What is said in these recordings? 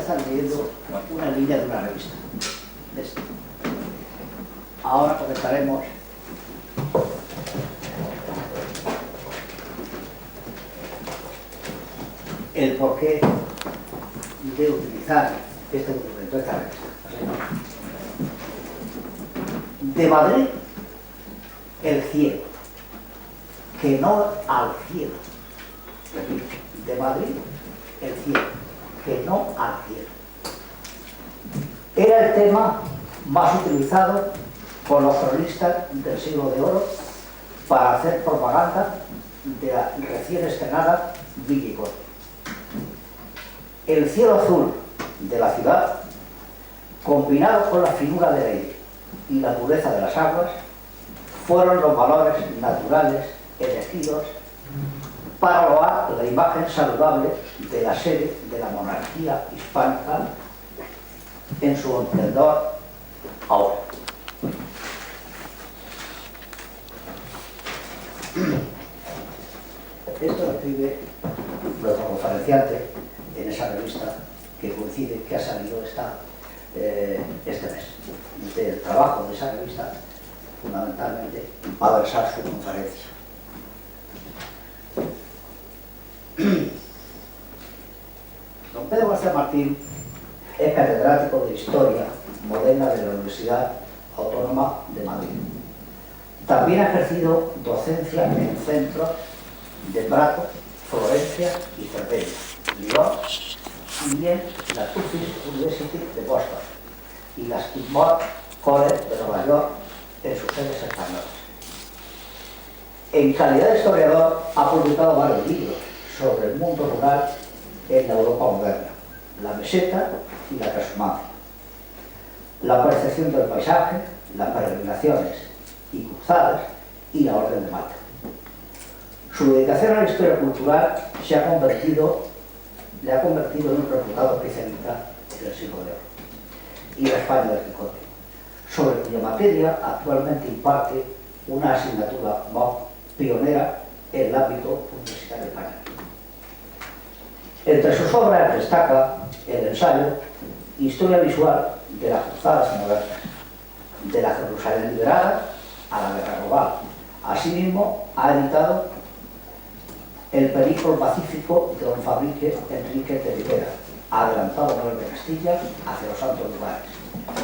empezar leyendo una línea de una revista. Esta. Ahora comentaremos el porqué de utilizar este documento, esta revista. De Madrid, el cielo, que no al cielo. Repito, de Madrid, el cielo, que no al cielo. Era el tema más utilizado por los cronistas del siglo de oro para hacer propaganda de la recién estrenada Villicor. El cielo azul de la ciudad, combinado con la finura del aire y la pureza de las aguas, fueron los valores naturales elegidos para loar la imagen saludable de la sede de la monarquía hispánica en su esplendor ahora. Esto lo escribe nuestro conferenciante en esa revista que coincide que ha salido este mes. Del trabajo de esa revista, fundamentalmente, va a versar su conferencia. Don Pedro García Martín es catedrático de Historia Moderna de la Universidad Autónoma de Madrid. También ha ejercido docencia en centros de Prato, Florencia y Cervera, Lyon, y en la Tufts University de Boston y la Skidmore College de Nueva York en sus sedes españolas. En calidad de historiador ha publicado varios libros sobre el mundo rural en la Europa moderna, la meseta y la transhumancia, la percepción del paisaje, las peregrinaciones y cruzadas y la orden de Malta. Su dedicación a la historia cultural le ha convertido en un reputado especialista en el siglo de oro y la España del Quijote, sobre cuya materia actualmente imparte una asignatura pionera en el ámbito universitario español. Entre sus obras destaca el ensayo Historia visual de las cruzadas modernas, de la Jerusalén liberada a la guerra global. Asimismo, ha editado El periplo pacífico de don Fabrique Enrique de Rivera, adelantado Manuel de Castilla hacia los santos lugares,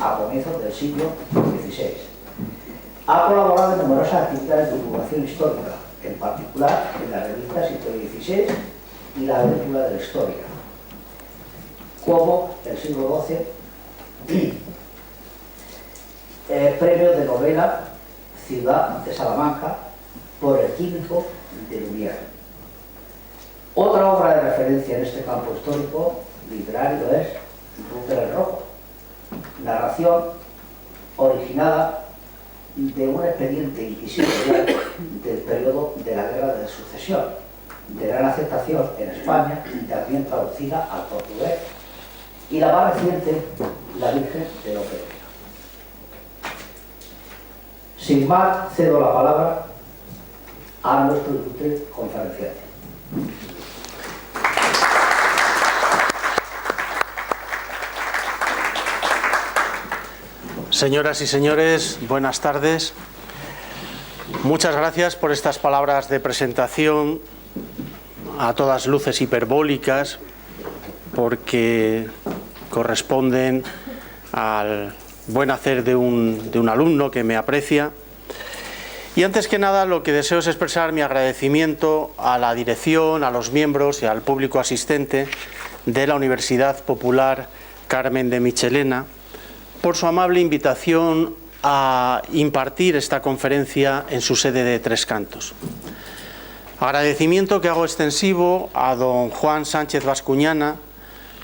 a comienzos del siglo XVI. Ha colaborado en numerosas actividades de divulgación histórica, en particular en las revistas Historia XVI y la Aventura de la Historia, como el siglo XII, premio de novela Ciudad de Salamanca por el químico de Lumière. Otra obra de referencia en este campo histórico literario es Rutger el Rojo, narración originada de un expediente inquisitorial del periodo de la Guerra de Sucesión, de gran aceptación en España y también traducida al portugués, y la más reciente, La Virgen de Lope. Sin más, cedo la palabra a nuestro ilustre conferenciante. Señoras y señores, buenas tardes. Muchas gracias por estas palabras de presentación, a todas luces hiperbólicas, porque corresponden al buen hacer de un alumno que me aprecia. Y antes que nada, lo que deseo es expresar mi agradecimiento a la dirección, a los miembros y al público asistente de la Universidad Popular Carmen de Michelena por su amable invitación a impartir esta conferencia en su sede de Tres Cantos. Agradecimiento que hago extensivo a don Juan Sánchez Bascuñana,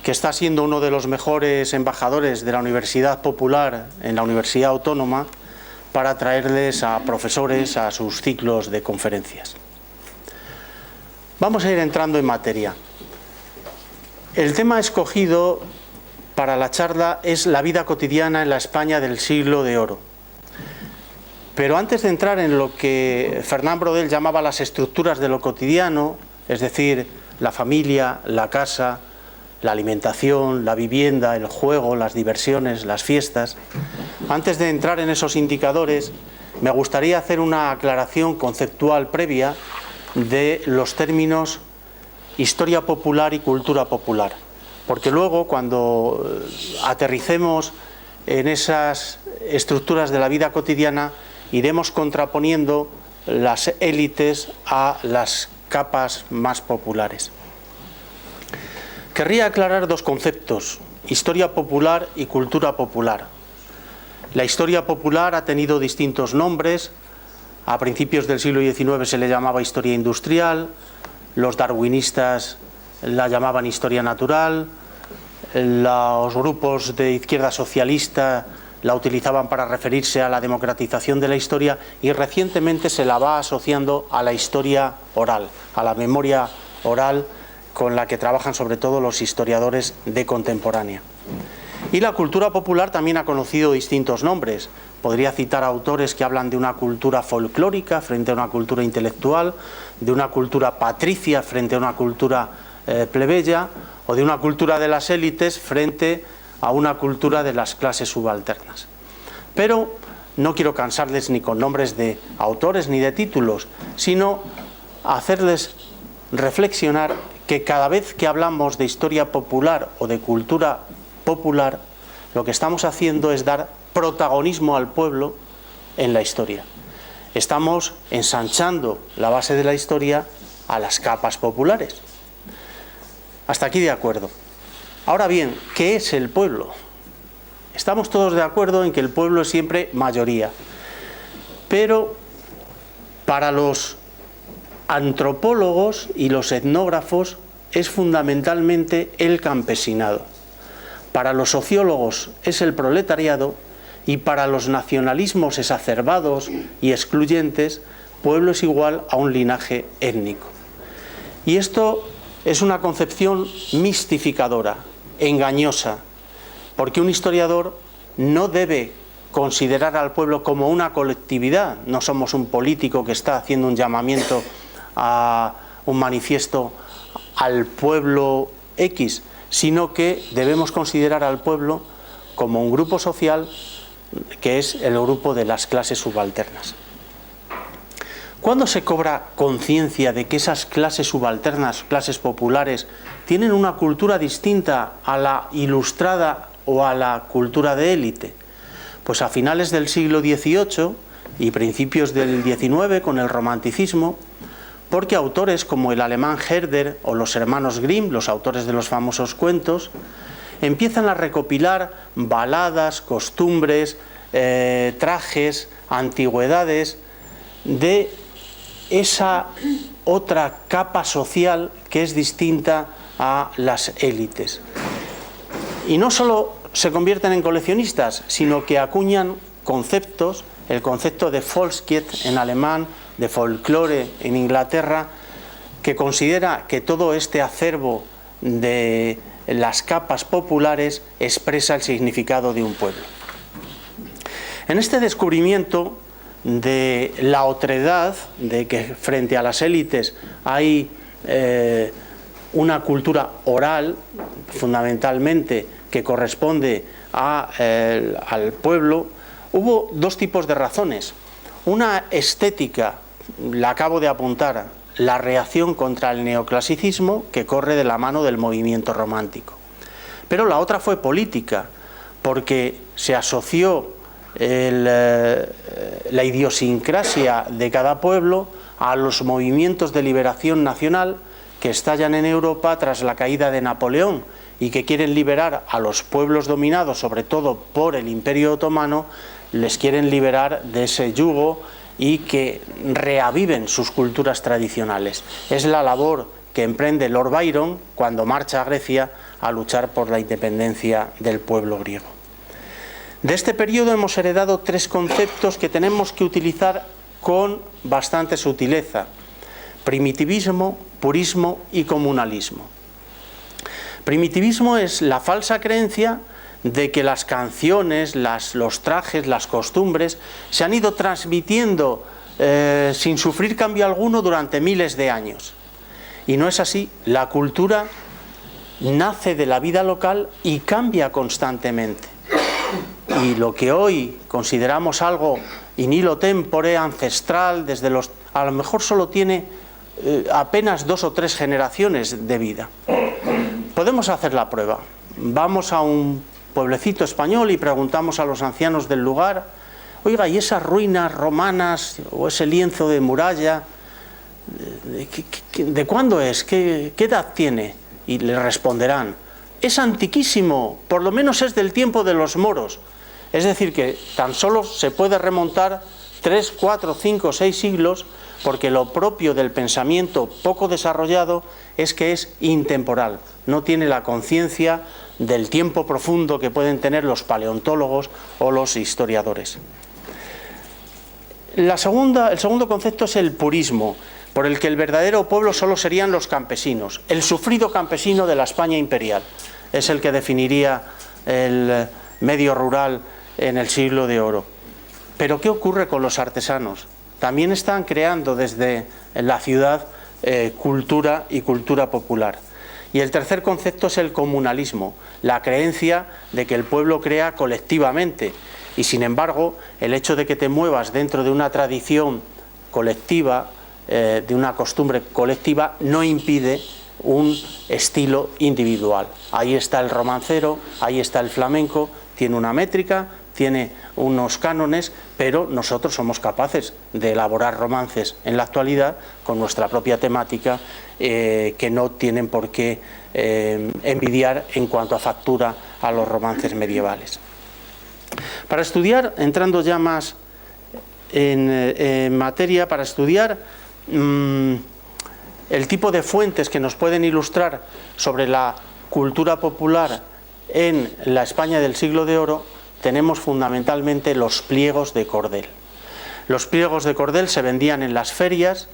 que está siendo uno de los mejores embajadores de la Universidad Popular en la Universidad Autónoma para traerles a profesores a sus ciclos de conferencias. Vamos a ir entrando en materia. El tema escogido para la charla es la vida cotidiana en la España del siglo de oro. Pero antes de entrar en lo que Fernán Brodel llamaba las estructuras de lo cotidiano, es decir, la familia, la casa, la alimentación, la vivienda, el juego, las diversiones, las fiestas. Antes de entrar en esos indicadores, me gustaría hacer una aclaración conceptual previa de los términos historia popular y cultura popular, porque luego, cuando aterricemos en esas estructuras de la vida cotidiana, iremos contraponiendo las élites a las capas más populares. Querría aclarar dos conceptos: historia popular y cultura popular. La historia popular ha tenido distintos nombres. A principios del siglo XIX se le llamaba historia industrial, los darwinistas la llamaban historia natural, los grupos de izquierda socialista la utilizaban para referirse a la democratización de la historia, y recientemente se la va asociando a la historia oral, a la memoria oral, con la que trabajan sobre todo los historiadores de contemporánea. Y la cultura popular también ha conocido distintos nombres. Podría citar autores que hablan de una cultura folclórica frente a una cultura intelectual, de una cultura patricia frente a una cultura plebeya, o de una cultura de las élites frente a una cultura de las clases subalternas. Pero no quiero cansarles ni con nombres de autores ni de títulos, sino hacerles reflexionar que cada vez que hablamos de historia popular o de cultura popular, lo que estamos haciendo es dar protagonismo al pueblo en la historia. Estamos ensanchando la base de la historia a las capas populares. Hasta aquí de acuerdo. Ahora bien, ¿qué es el pueblo? Estamos todos de acuerdo en que el pueblo es siempre mayoría, pero para los antropólogos y los etnógrafos es fundamentalmente el campesinado. Para los sociólogos es el proletariado, y para los nacionalismos exacerbados y excluyentes, pueblo es igual a un linaje étnico. Y esto es una concepción mistificadora, engañosa, porque un historiador no debe considerar al pueblo como una colectividad. No somos un político que está haciendo un llamamiento a un manifiesto al pueblo X, sino que debemos considerar al pueblo como un grupo social que es el grupo de las clases subalternas. ¿Cuándo se cobra conciencia de que esas clases subalternas, clases populares, tienen una cultura distinta a la ilustrada o a la cultura de élite? Pues a finales del siglo XVIII y principios del XIX, con el romanticismo, porque autores como el alemán Herder o los hermanos Grimm, los autores de los famosos cuentos, empiezan a recopilar baladas, costumbres, trajes, antigüedades de esa otra capa social que es distinta a las élites. Y no solo se convierten en coleccionistas, sino que acuñan conceptos, el concepto de Volkslied en alemán, de folclore en Inglaterra, que considera que todo este acervo de las capas populares expresa el significado de un pueblo. En este descubrimiento de la otredad, de que frente a las élites hay una cultura oral, fundamentalmente, que corresponde al pueblo, hubo dos tipos de razones. Una estética, la acabo de apuntar, la reacción contra el neoclasicismo, que corre de la mano del movimiento romántico. Pero la otra fue política, porque se asoció la idiosincrasia de cada pueblo a los movimientos de liberación nacional que estallan en Europa tras la caída de Napoleón y que quieren liberar a los pueblos dominados, sobre todo por el Imperio Otomano, les quieren liberar de ese yugo y que reaviven sus culturas tradicionales. Es la labor que emprende Lord Byron cuando marcha a Grecia a luchar por la independencia del pueblo griego. De este periodo hemos heredado tres conceptos que tenemos que utilizar con bastante sutileza: primitivismo, purismo y comunalismo. Primitivismo es la falsa creencia de que las canciones, los trajes, las costumbres se han ido transmitiendo sin sufrir cambio alguno durante miles de años. Y no es así. La cultura nace de la vida local y cambia constantemente. Y lo que hoy consideramos algo in illo tempore, ancestral, a lo mejor solo tiene apenas 2 o 3 generaciones de vida. Podemos hacer la prueba. Vamos a un pueblecito español y preguntamos a los ancianos del lugar: oiga, ¿y esas ruinas romanas o ese lienzo de muralla, de cuándo es? ¿Qué edad tiene? Y le responderán: es antiquísimo, por lo menos es del tiempo de los moros. Es decir, que tan solo se puede remontar 3, 4, 5, 6 siglos, porque lo propio del pensamiento poco desarrollado es que es intemporal, no tiene la conciencia del tiempo profundo que pueden tener los paleontólogos o los historiadores. El segundo concepto es el purismo, por el que el verdadero pueblo solo serían los campesinos. El sufrido campesino de la España imperial es el que definiría el medio rural en el siglo de oro. Pero ¿qué ocurre con los artesanos? También están creando desde la ciudad cultura y cultura popular. Y el tercer concepto es el comunalismo, la creencia de que el pueblo crea colectivamente. Y sin embargo, el hecho de que te muevas dentro de una tradición colectiva, de una costumbre colectiva, no impide un estilo individual. Ahí está el romancero, ahí está el flamenco, tiene una métrica, tiene unos cánones, pero nosotros somos capaces de elaborar romances en la actualidad con nuestra propia temática, que no tienen por qué envidiar en cuanto a factura a los romances medievales. Para estudiar, entrando ya más en materia, para estudiar el tipo de fuentes que nos pueden ilustrar sobre la cultura popular en la España del siglo de oro, tenemos fundamentalmente los pliegos de cordel. Los pliegos de cordel se vendían en las ferias,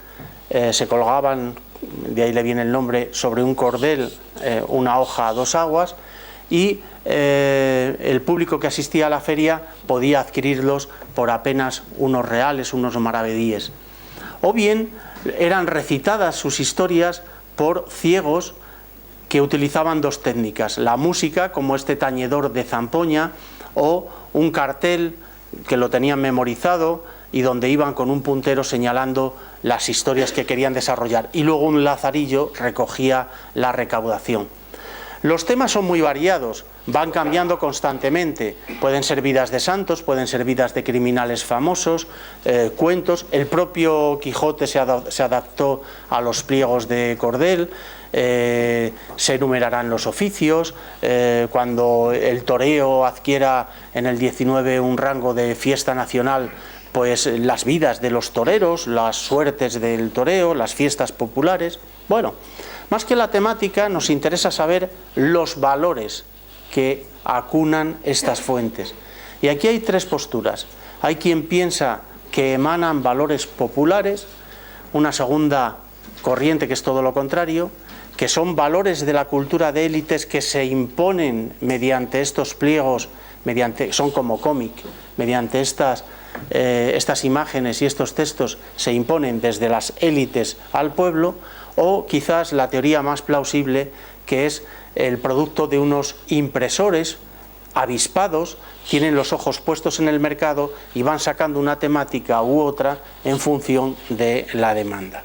se colgaban, de ahí le viene el nombre, sobre un cordel, una hoja a 2 aguas, y el público que asistía a la feria podía adquirirlos por apenas unos reales, unos maravedíes. O bien eran recitadas sus historias por ciegos que utilizaban 2 técnicas: la música, como este tañedor de zampoña, o un cartel que lo tenían memorizado y donde iban con un puntero señalando las historias que querían desarrollar, y luego un lazarillo recogía la recaudación. Los temas son muy variados, van cambiando constantemente. Pueden ser vidas de santos, pueden ser vidas de criminales famosos, cuentos. El propio Quijote se adaptó a los pliegos de cordel. Se enumerarán los oficios. Cuando el toreo adquiera en el 19 un rango de fiesta nacional, pues las vidas de los toreros, las suertes del toreo, las fiestas populares. Bueno, más que la temática, nos interesa saber los valores que acunan estas fuentes. Y aquí hay 3 posturas. Hay quien piensa que emanan valores populares, una segunda corriente que es todo lo contrario, que son valores de la cultura de élites que se imponen mediante estos pliegos, son como cómic, mediante estas imágenes y estos textos se imponen desde las élites al pueblo. O quizás la teoría más plausible, que es el producto de unos impresores avispados, tienen los ojos puestos en el mercado y van sacando una temática u otra en función de la demanda.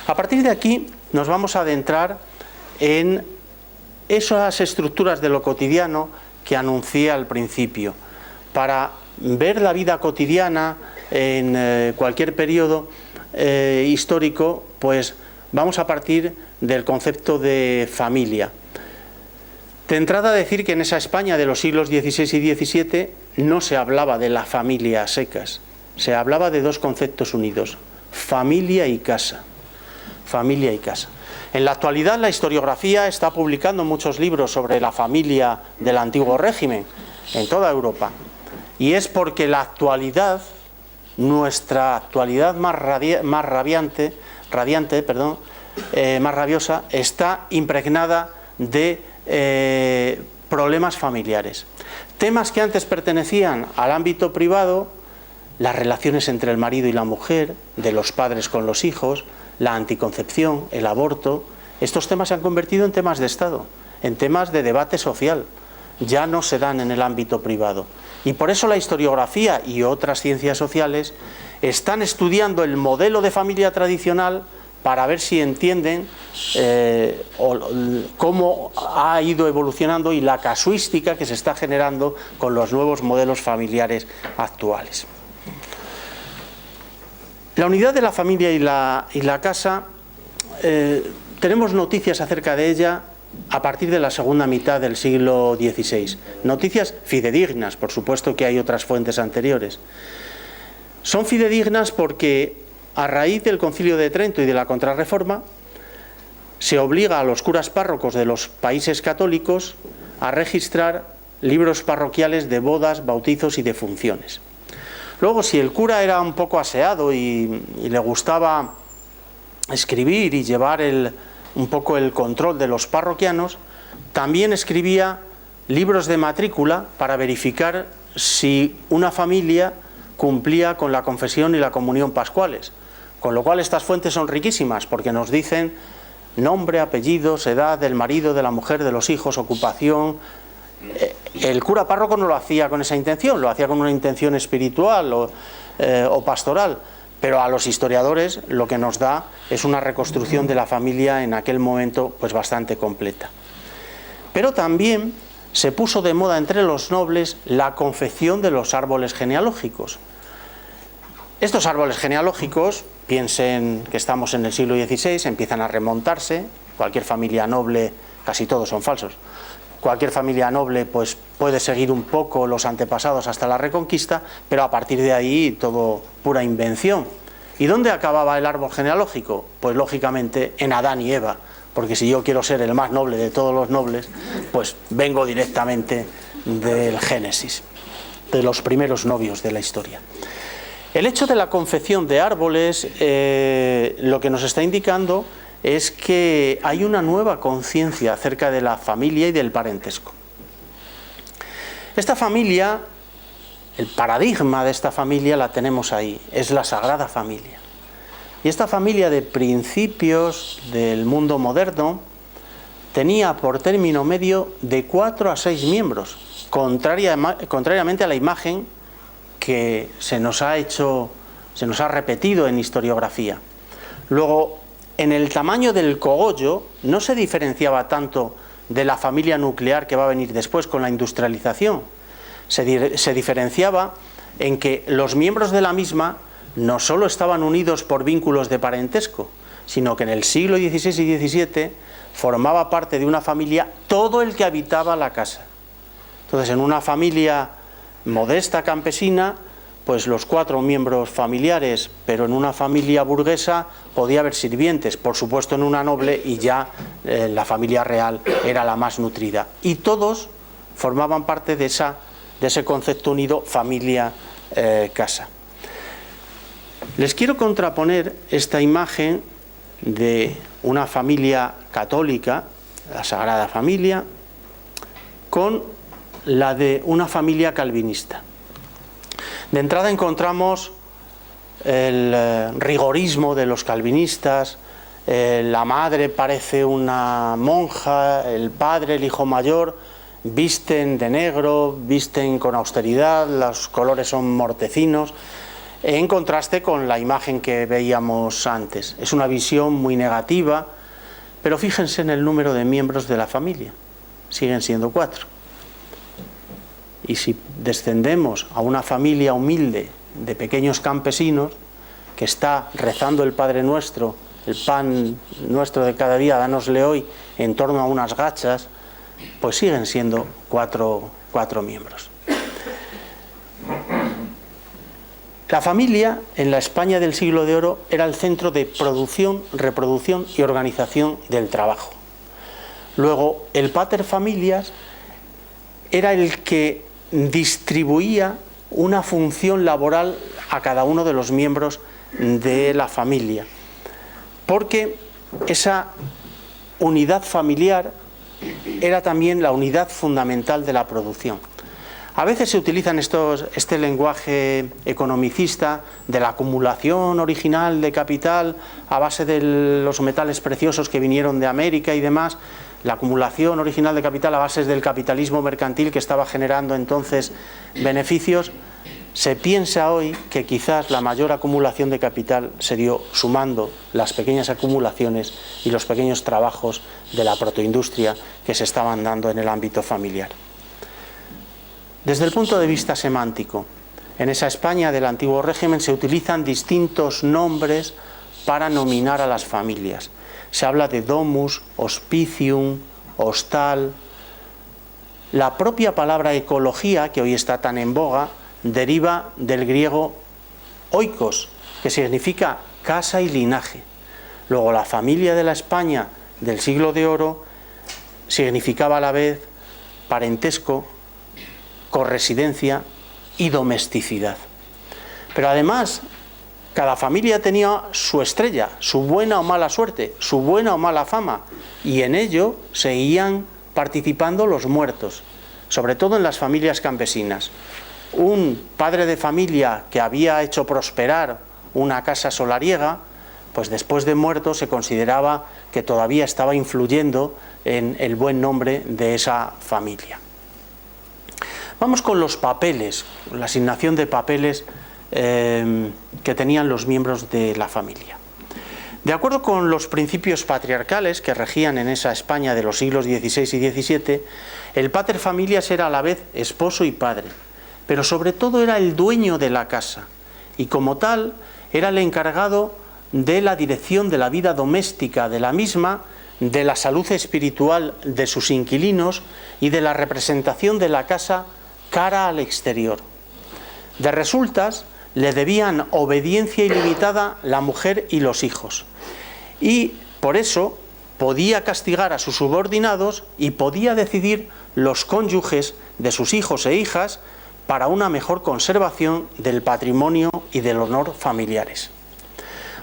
A partir de aquí nos vamos a adentrar en esas estructuras de lo cotidiano que anuncié al principio. Para ver la vida cotidiana en cualquier periodo histórico, pues vamos a partir del concepto de familia. De entrada, decir que en esa España de los siglos XVI y XVII no se hablaba de la familia a secas, se hablaba de 2 conceptos unidos: familia y casa. Familia y casa. En la actualidad, la historiografía está publicando muchos libros sobre la familia del antiguo régimen en toda Europa, y es porque la actualidad, nuestra actualidad más rabiosa, está impregnada de problemas familiares. Temas que antes pertenecían al ámbito privado, las relaciones entre el marido y la mujer, de los padres con los hijos, la anticoncepción, el aborto, estos temas se han convertido en temas de Estado, en temas de debate social, ya no se dan en el ámbito privado. Y por eso la historiografía y otras ciencias sociales están estudiando el modelo de familia tradicional para ver si entienden cómo ha ido evolucionando y la casuística que se está generando con los nuevos modelos familiares actuales. La unidad de la familia y la casa, tenemos noticias acerca de ella a partir de la segunda mitad del siglo XVI. Noticias fidedignas, por supuesto que hay otras fuentes anteriores. Son fidedignas porque a raíz del Concilio de Trento y de la Contrarreforma se obliga a los curas párrocos de los países católicos a registrar libros parroquiales de bodas, bautizos y defunciones. Luego, si el cura era un poco aseado y le gustaba escribir y llevar un poco el control de los parroquianos, también escribía libros de matrícula para verificar si una familia cumplía con la confesión y la comunión pascuales. Con lo cual estas fuentes son riquísimas porque nos dicen nombre, apellidos, edad del marido, de la mujer, de los hijos, ocupación. El cura párroco no lo hacía con esa intención, lo hacía con una intención espiritual o pastoral, pero a los historiadores lo que nos da es una reconstrucción de la familia en aquel momento pues bastante completa. Pero también se puso de moda entre los nobles la confección de los árboles genealógicos. Estos árboles genealógicos, piensen que estamos en el siglo XVI, empiezan a remontarse. Cualquier familia noble, casi todos son falsos, cualquier familia noble pues puede seguir un poco los antepasados hasta la Reconquista, pero a partir de ahí todo pura invención. ¿Y dónde acababa el árbol genealógico? Pues lógicamente en Adán y Eva, porque si yo quiero ser el más noble de todos los nobles, pues vengo directamente del Génesis, de los primeros novios de la historia. El hecho de la confección de árboles lo que nos está indicando es que hay una nueva conciencia acerca de la familia y del parentesco. Esta familia, el paradigma de esta familia la tenemos ahí, es la Sagrada Familia. Y esta familia de principios del mundo moderno tenía por término medio de 4 a 6 miembros, contrariamente a la imagen que se nos ha repetido en historiografía. Luego, en el tamaño del cogollo no se diferenciaba tanto de la familia nuclear que va a venir después con la industrialización. Se diferenciaba en que los miembros de la misma no solo estaban unidos por vínculos de parentesco, sino que en el siglo XVI y XVII formaba parte de una familia todo el que habitaba la casa. Entonces, en una familia modesta campesina, pues los 4 miembros familiares, pero en una familia burguesa podía haber sirvientes, por supuesto en una noble, y ya la familia real era la más nutrida. Y todos formaban parte de ese concepto unido familia-casa. Les quiero contraponer esta imagen de una familia católica, la Sagrada Familia, con la de una familia calvinista. De entrada encontramos el rigorismo de los calvinistas, la madre parece una monja, el padre, el hijo mayor, visten de negro, visten con austeridad, los colores son mortecinos, en contraste con la imagen que veíamos antes. Es una visión muy negativa, pero fíjense en el número de miembros de la familia, siguen siendo 4. Y si descendemos a una familia humilde de pequeños campesinos que está rezando el Padre Nuestro, el pan nuestro de cada día, dánosle hoy, en torno a unas gachas, pues siguen siendo 4 miembros. La familia en la España del siglo de oro era el centro de producción, reproducción y organización del trabajo. Luego, el pater familias era el que distribuía una función laboral a cada uno de los miembros de la familia, porque esa unidad familiar era también la unidad fundamental de la producción. A veces se utilizan este lenguaje economicista de la acumulación original de capital a base de los metales preciosos que vinieron de América y demás, la acumulación original de capital a base del capitalismo mercantil que estaba generando entonces beneficios. Se piensa hoy que quizás la mayor acumulación de capital se dio sumando las pequeñas acumulaciones y los pequeños trabajos de la protoindustria que se estaban dando en el ámbito familiar. Desde el punto de vista semántico, en esa España del antiguo régimen se utilizan distintos nombres para nominar a las familias. Se habla de domus, hospicium, hostal. La propia palabra ecología, que hoy está tan en boga, deriva del griego oikos, que significa casa y linaje. Luego la familia de la España del siglo de oro significaba a la vez parentesco, corresidencia y domesticidad. Pero además, cada familia tenía su estrella, su buena o mala suerte, su buena o mala fama, y en ello seguían participando los muertos, sobre todo en las familias campesinas. Un padre de familia que había hecho prosperar una casa solariega, pues después de muerto se consideraba que todavía estaba influyendo en el buen nombre de esa familia. Vamos con los papeles, la asignación de papeles que tenían los miembros de la familia. De acuerdo con los principios patriarcales que regían en esa España de los siglos XVI y XVII, el pater familias era a la vez esposo y padre, pero sobre todo era el dueño de la casa y como tal era el encargado de la dirección de la vida doméstica de la misma, de la salud espiritual de sus inquilinos y de la representación de la casa cara al exterior. De resultas, le debían obediencia ilimitada la mujer y los hijos. Y por eso podía castigar a sus subordinados y podía decidir los cónyuges de sus hijos e hijas para una mejor conservación del patrimonio y del honor familiares.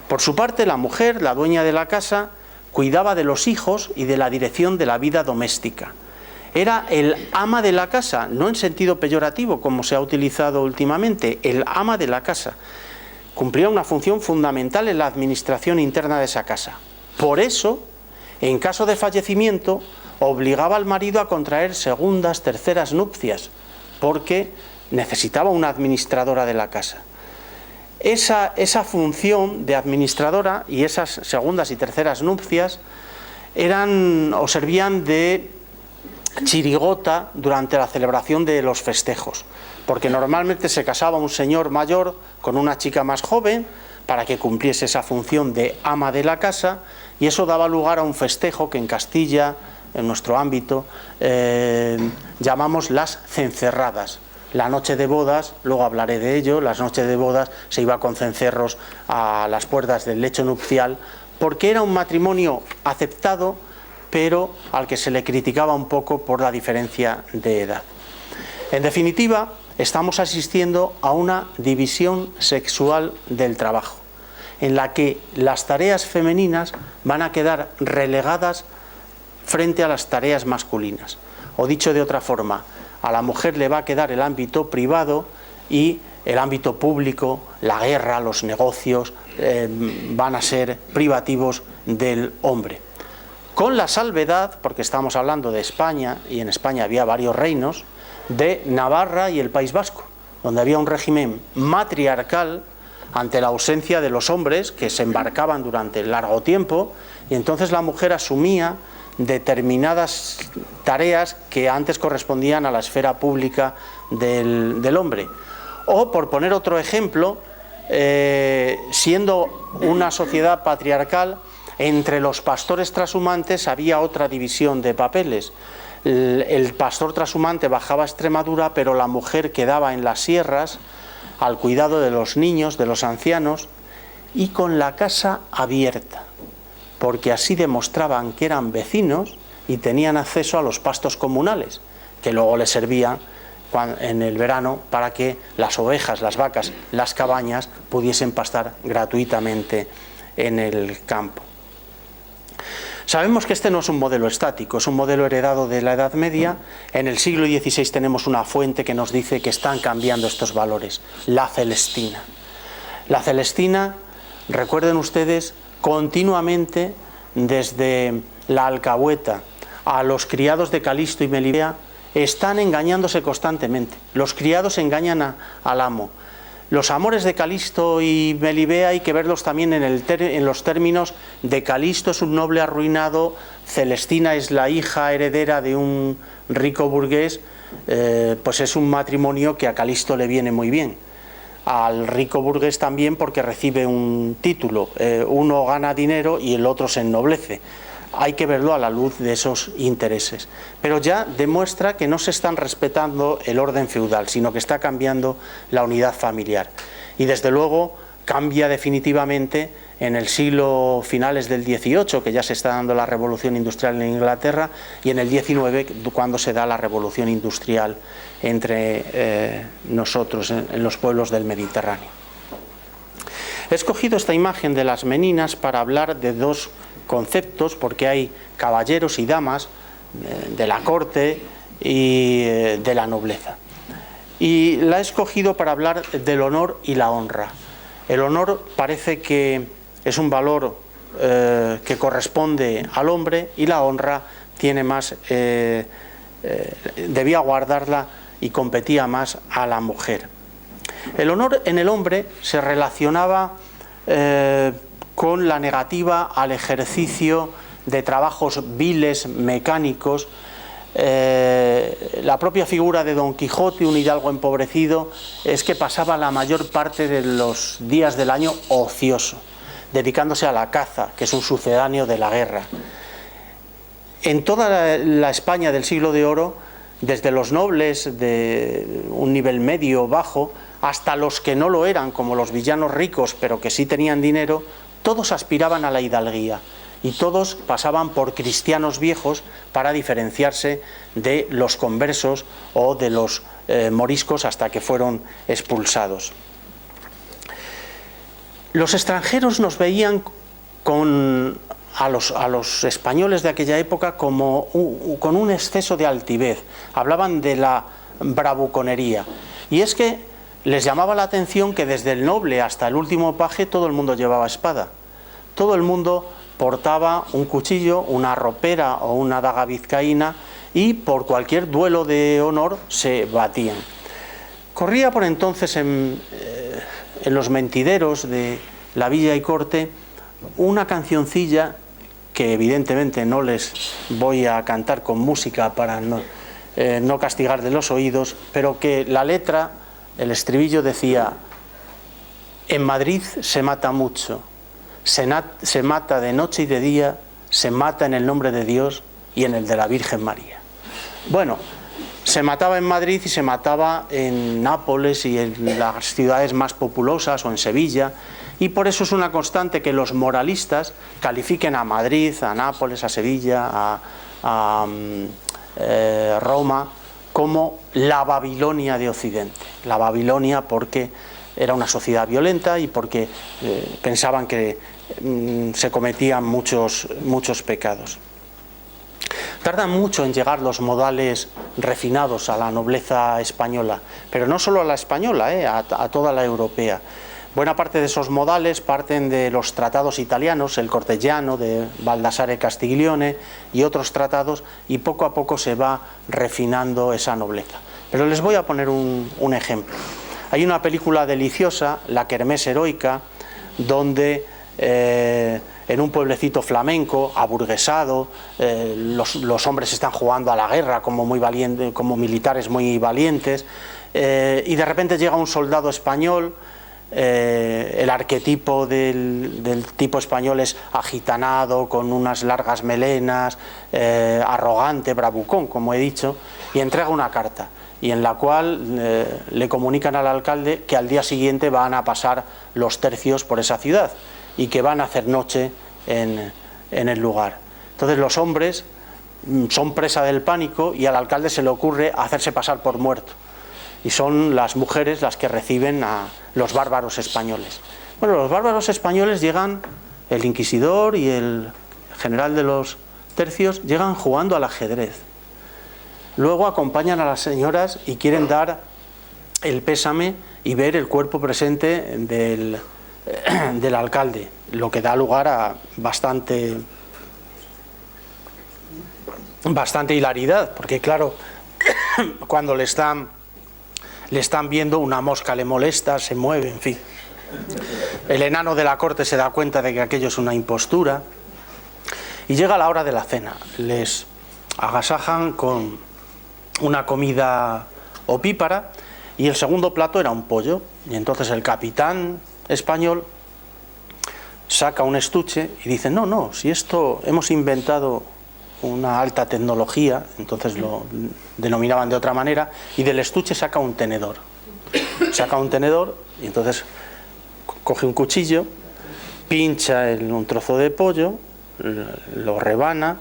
Por su parte, la mujer, la dueña de la casa, cuidaba de los hijos y de la dirección de la vida doméstica. Era el ama de la casa, no en sentido peyorativo como se ha utilizado últimamente, el ama de la casa. Cumplía una función fundamental en la administración interna de esa casa. Por eso, en caso de fallecimiento, obligaba al marido a contraer segundas, terceras nupcias, porque necesitaba una administradora de la casa. Esa función de administradora y esas segundas y terceras nupcias eran o servían de chirigota durante la celebración de los festejos, porque normalmente se casaba un señor mayor con una chica más joven para que cumpliese esa función de ama de la casa, y eso daba lugar a un festejo que en Castilla, en nuestro ámbito, llamamos las cencerradas. La noche de bodas, luego hablaré de ello, las noches de bodas se iba con cencerros a las puertas del lecho nupcial, porque era un matrimonio aceptado, pero al que se le criticaba un poco por la diferencia de edad. En definitiva, estamos asistiendo a una división sexual del trabajo, en la que las tareas femeninas van a quedar relegadas frente a las tareas masculinas. O dicho de otra forma, a la mujer le va a quedar el ámbito privado y el ámbito público, la guerra, los negocios, van a ser privativos del hombre. Con la salvedad, porque estamos hablando de España, y en España había varios reinos, de Navarra y el País Vasco, donde había un régimen matriarcal ante la ausencia de los hombres que se embarcaban durante largo tiempo, y entonces la mujer asumía determinadas tareas que antes correspondían a la esfera pública del hombre. O, por poner otro ejemplo, siendo una sociedad patriarcal, entre los pastores trashumantes había otra división de papeles. El pastor trashumante bajaba a Extremadura, pero la mujer quedaba en las sierras al cuidado de los niños, de los ancianos, y con la casa abierta, porque así demostraban que eran vecinos y tenían acceso a los pastos comunales, que luego les servían en el verano para que las ovejas, las vacas, las cabañas pudiesen pastar gratuitamente en el campo. Sabemos que este no es un modelo estático, es un modelo heredado de la Edad Media. En el siglo XVI tenemos una fuente que nos dice que están cambiando estos valores, la Celestina. La Celestina, recuerden ustedes, continuamente, desde la alcahueta a los criados de Calisto y Melibea, están engañándose constantemente. Los criados engañan al amo. Los amores de Calisto y Melibea hay que verlos también en los términos de Calisto es un noble arruinado, Celestina es la hija heredera de un rico burgués, pues es un matrimonio que a Calisto le viene muy bien. Al rico burgués también, porque recibe un título, uno gana dinero y el otro se ennoblece. Hay que verlo a la luz de esos intereses. Pero ya demuestra que no se están respetando el orden feudal, sino que está cambiando la unidad familiar. Y desde luego cambia definitivamente en el siglo finales del XVIII, que ya se está dando la revolución industrial en Inglaterra, y en el XIX, cuando se da la revolución industrial entre nosotros, en los pueblos del Mediterráneo. He escogido esta imagen de las meninas para hablar de dos conceptos, porque hay caballeros y damas de la corte y de la nobleza. Y la he escogido para hablar del honor y la honra. El honor parece que es un valor que corresponde al hombre, y la honra tiene más, debía guardarla y competía más a la mujer. El honor en el hombre se relacionaba con la negativa al ejercicio de trabajos viles, mecánicos. La propia figura de Don Quijote, un hidalgo empobrecido, es que pasaba la mayor parte de los días del año ocioso, dedicándose a la caza, que es un sucedáneo de la guerra. En toda la España del siglo de oro, desde los nobles de un nivel medio o bajo, hasta los que no lo eran, como los villanos ricos, pero que sí tenían dinero, todos aspiraban a la hidalguía y todos pasaban por cristianos viejos para diferenciarse de los conversos o de los moriscos hasta que fueron expulsados. Los extranjeros nos veían a los españoles de aquella época como con un exceso de altivez. Hablaban de la bravuconería. Y es que les llamaba la atención que desde el noble hasta el último paje todo el mundo llevaba espada. Todo el mundo portaba un cuchillo, una ropera o una daga vizcaína, y por cualquier duelo de honor se batían. Corría por entonces en los mentideros de la villa y corte una cancioncilla que evidentemente no les voy a cantar con música para no castigar de los oídos, pero que la letra, el estribillo decía: en Madrid se mata mucho, se mata de noche y de día, se mata en el nombre de Dios y en el de la Virgen María. Bueno, se mataba en Madrid y se mataba en Nápoles y en las ciudades más populosas, o en Sevilla, y por eso es una constante que los moralistas califiquen a Madrid, a Nápoles, a Sevilla, a Roma como la Babilonia de Occidente. La Babilonia porque era una sociedad violenta y porque pensaban que se cometían muchos pecados. Tardan mucho en llegar los modales refinados a la nobleza española, pero no solo a la española, a toda la europea. Buena parte de esos modales parten de los tratados italianos, el Cortegiano de Baldassare Castiglione y otros tratados, y poco a poco se va refinando esa nobleza. Pero les voy a poner un ejemplo. Hay una película deliciosa, La Kermés Heroica, donde en un pueblecito flamenco, aburguesado, los hombres están jugando a la guerra como militares muy valientes, y de repente llega un soldado español. El arquetipo del tipo español es agitanado, con unas largas melenas, arrogante, bravucón, como he dicho, y entrega una carta, y en la cual le comunican al alcalde que al día siguiente van a pasar los tercios por esa ciudad y que van a hacer noche en el lugar. Entonces los hombres son presa del pánico y al alcalde se le ocurre hacerse pasar por muerto. Y son las mujeres las que reciben a los bárbaros españoles. Bueno, los bárbaros españoles llegan, el inquisidor y el general de los tercios, llegan jugando al ajedrez. Luego acompañan a las señoras y quieren dar el pésame y ver el cuerpo presente del alcalde, lo que da lugar a bastante hilaridad, porque claro, cuando le están viendo, una mosca le molesta, se mueve, en fin. El enano de la corte se da cuenta de que aquello es una impostura y llega la hora de la cena. Les agasajan con una comida opípara y el segundo plato era un pollo, y entonces el capitán español saca un estuche y dice: no, si esto hemos inventado una alta tecnología, entonces lo denominaban de otra manera, y del estuche saca un tenedor y entonces coge un cuchillo, pincha un trozo de pollo, lo rebana,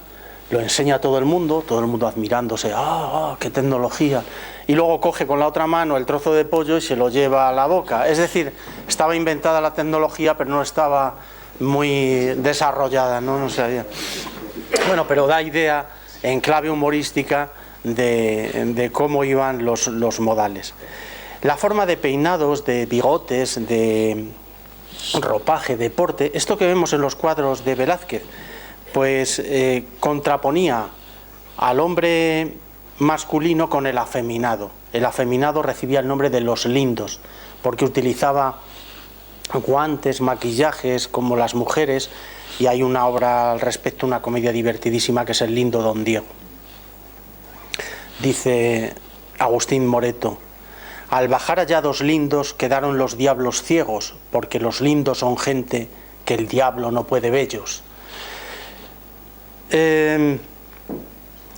lo enseña a todo el mundo admirándose, qué tecnología, y luego coge con la otra mano el trozo de pollo y se lo lleva a la boca. Es decir, estaba inventada la tecnología, pero no estaba muy desarrollada, no sabía. Bueno, pero da idea en clave humorística de cómo iban los modales. La forma de peinados, de bigotes, de ropaje, de porte, esto que vemos en los cuadros de Velázquez, pues contraponía al hombre masculino con el afeminado. El afeminado recibía el nombre de los lindos, porque utilizaba guantes, maquillajes como las mujeres, y hay una obra al respecto, una comedia divertidísima, que es El lindo Don Diego. Dice Agustín Moreto: al bajar allá dos lindos quedaron los diablos ciegos, porque los lindos son gente que el diablo no puede vellos.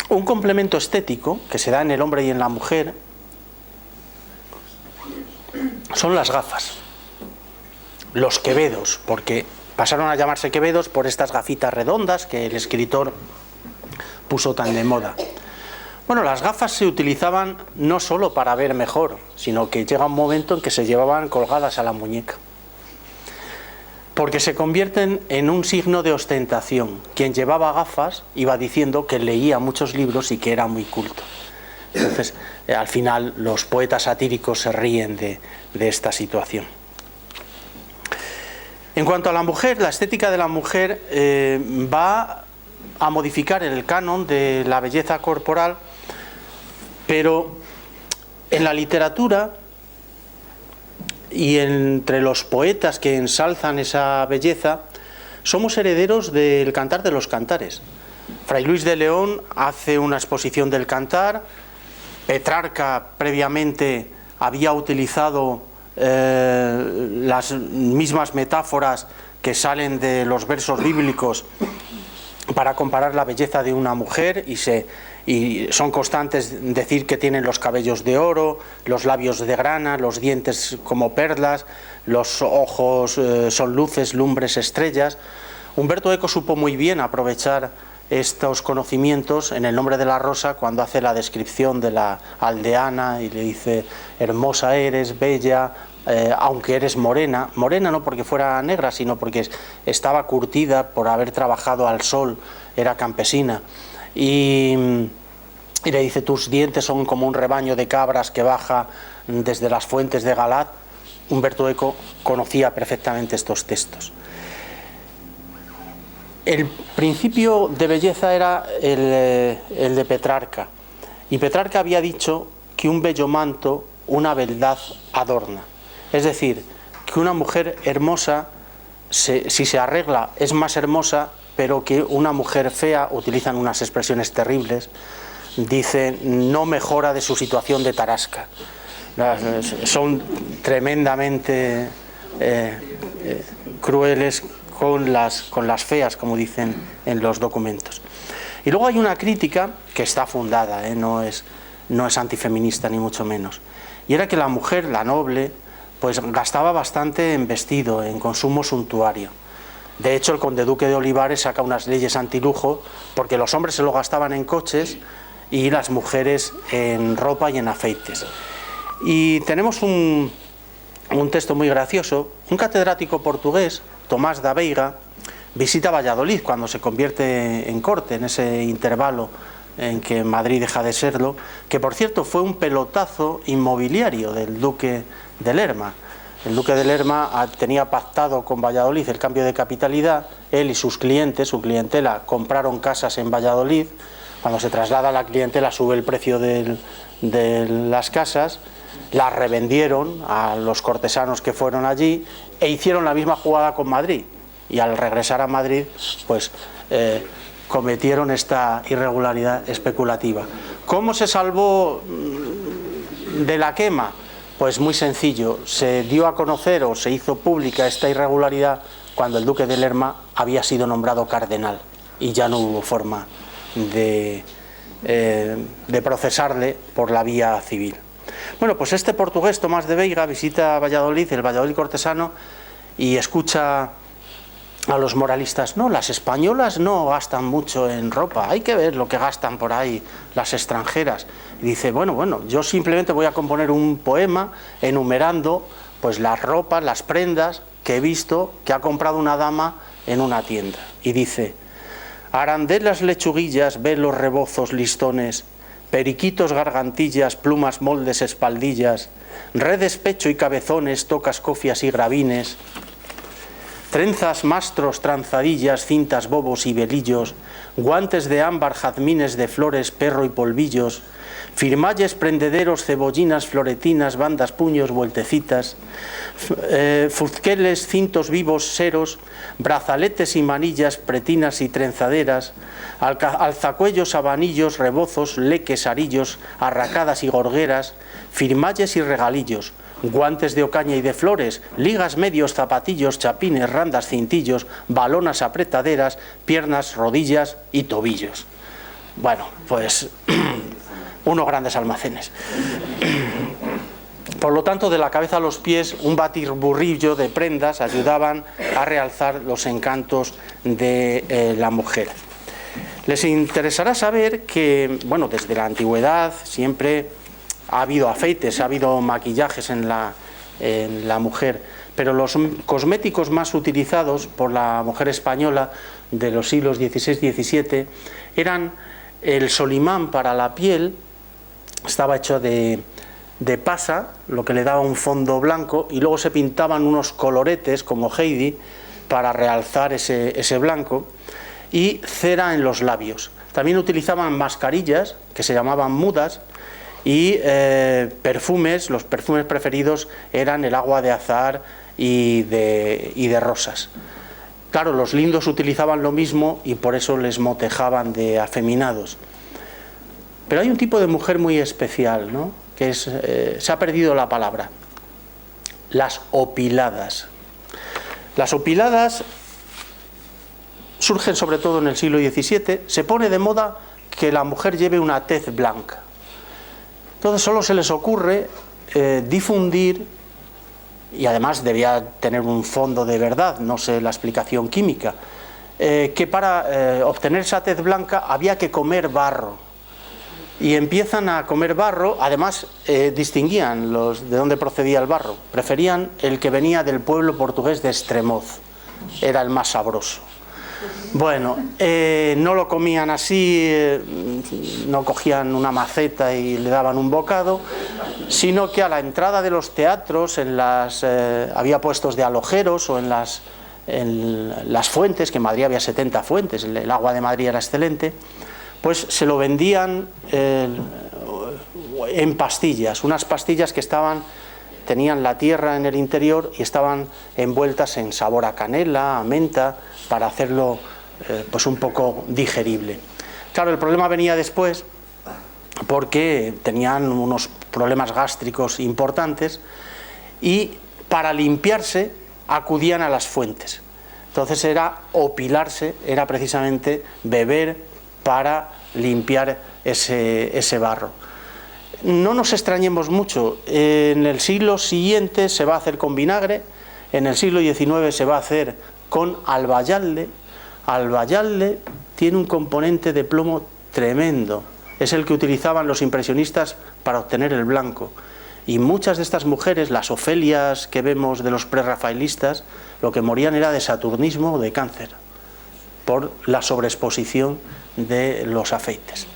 Un complemento estético que se da en el hombre y en la mujer son las gafas, los quevedos, porque pasaron a llamarse quevedos por estas gafitas redondas que el escritor puso tan de moda. Bueno, las gafas se utilizaban no solo para ver mejor, sino que llega un momento en que se llevaban colgadas a la muñeca, porque se convierten en un signo de ostentación. Quien llevaba gafas iba diciendo que leía muchos libros y que era muy culto. Entonces, al final, los poetas satíricos se ríen de esta situación. En cuanto a la mujer, la estética de la mujer va a modificar el canon de la belleza corporal, pero en la literatura y entre los poetas que ensalzan esa belleza, somos herederos del Cantar de los Cantares. Fray Luis de León hace una exposición del Cantar. Petrarca previamente había utilizado las mismas metáforas que salen de los versos bíblicos para comparar la belleza de una mujer, y son constantes en decir que tienen los cabellos de oro, los labios de grana, los dientes como perlas, los ojos son luces, lumbres, estrellas. Humberto Eco supo muy bien aprovechar estos conocimientos en El nombre de la rosa, cuando hace la descripción de la aldeana y le dice: hermosa eres, bella, aunque eres morena. Morena no porque fuera negra, sino porque estaba curtida por haber trabajado al sol, era campesina. Y le dice: tus dientes son como un rebaño de cabras que baja desde las fuentes de Galad. Humberto Eco conocía perfectamente estos textos. El principio de belleza era el de Petrarca, y Petrarca había dicho que un bello manto una beldad adorna. Es decir, que una mujer hermosa, si se arregla, es más hermosa, pero que una mujer fea, utilizan unas expresiones terribles, dicen, no mejora de su situación de tarasca. Son tremendamente crueles con las feas, como dicen en los documentos. Y luego hay una crítica que está fundada, no es antifeminista ni mucho menos, y era que la mujer, la noble, pues gastaba bastante en vestido, en consumo suntuario. De hecho, el conde duque de Olivares saca unas leyes antilujo, porque los hombres se lo gastaban en coches y las mujeres en ropa y en afeites. Y tenemos un texto muy gracioso. Un catedrático portugués, Tomás da Veiga, visita Valladolid cuando se convierte en corte, en ese intervalo en que Madrid deja de serlo, que por cierto fue un pelotazo inmobiliario del duque de Lerma. El duque de Lerma tenía pactado con Valladolid el cambio de capitalidad, él y sus clientes, su clientela, compraron casas en Valladolid. Cuando se traslada la clientela sube el precio de las casas, las revendieron a los cortesanos que fueron allí e hicieron la misma jugada con Madrid. Y al regresar a Madrid, pues cometieron esta irregularidad especulativa. ¿Cómo se salvó de la quema? Pues muy sencillo, se dio a conocer o se hizo pública esta irregularidad cuando el duque de Lerma había sido nombrado cardenal y ya no hubo forma de procesarle por la vía civil. Bueno, pues este portugués, Tomás de Veiga, visita Valladolid, el Valladolid cortesano, y escucha a los moralistas: no, las españolas no gastan mucho en ropa, hay que ver lo que gastan por ahí las extranjeras. Y dice, bueno, yo simplemente voy a componer un poema enumerando pues las ropas, las prendas que he visto que ha comprado una dama en una tienda. Y dice: arandelas, lechuguillas, velos, rebozos, listones, periquitos, gargantillas, plumas, moldes, espaldillas, redes, pecho y cabezones, tocas, cofias y grabines, trenzas, mastros, tranzadillas, cintas, bobos y velillos, guantes de ámbar, jazmines de flores, perro y polvillos, firmalles, prendederos, cebollinas, floretinas, bandas, puños, vueltecitas, fuzqueles, cintos vivos, seros, brazaletes y manillas, pretinas y trenzaderas, alzacuellos, abanillos, rebozos, leques, arillos, arracadas y gorgueras, firmalles y regalillos, guantes de ocaña y de flores, ligas, medios, zapatillos, chapines, randas, cintillos, balonas, apretaderas, piernas, rodillas y tobillos. Bueno, pues unos grandes almacenes. Por lo tanto, de la cabeza a los pies, un batirburrillo de prendas ayudaban a realzar los encantos de la mujer. Les interesará saber que, bueno, desde la antigüedad siempre ha habido afeites, ha habido maquillajes en la mujer, pero los cosméticos más utilizados por la mujer española de los siglos XVI y XVII eran el solimán para la piel. Estaba hecho de pasa, lo que le daba un fondo blanco, y luego se pintaban unos coloretes como Heidi para realzar ese blanco, y cera en los labios. También utilizaban mascarillas que se llamaban mudas, y perfumes. Los perfumes preferidos eran el agua de azahar y de rosas. Claro, los lindos utilizaban lo mismo y por eso les motejaban de afeminados. Pero hay un tipo de mujer muy especial, ¿no?, que es, se ha perdido la palabra: las opiladas. Las opiladas surgen sobre todo en el siglo XVII. Se pone de moda que la mujer lleve una tez blanca. Entonces solo se les ocurre difundir, y además debía tener un fondo de verdad, no sé la explicación química, que para obtener esa tez blanca había que comer barro. Y empiezan a comer barro. Además distinguían de dónde procedía el barro. Preferían el que venía del pueblo portugués de Estremoz, era el más sabroso. Bueno, no lo comían así, no cogían una maceta y le daban un bocado, sino que a la entrada de los teatros, había puestos de alojeros, o en las fuentes, que en Madrid había 70 fuentes, el agua de Madrid era excelente, pues se lo vendían en pastillas, unas pastillas que tenían la tierra en el interior y estaban envueltas en sabor a canela, a menta, para hacerlo pues un poco digerible. Claro, el problema venía después, porque tenían unos problemas gástricos importantes y para limpiarse acudían a las fuentes. Entonces opilarse era precisamente beber para limpiar ese barro. No nos extrañemos mucho, en el siglo siguiente se va a hacer con vinagre, en el siglo XIX se va a hacer con albayalde. Albayalde tiene un componente de plomo tremendo, es el que utilizaban los impresionistas para obtener el blanco. Y muchas de estas mujeres, las Ofelias que vemos de los prerrafaelistas, lo que morían era de saturnismo o de cáncer. por la sobreexposición de los afeites.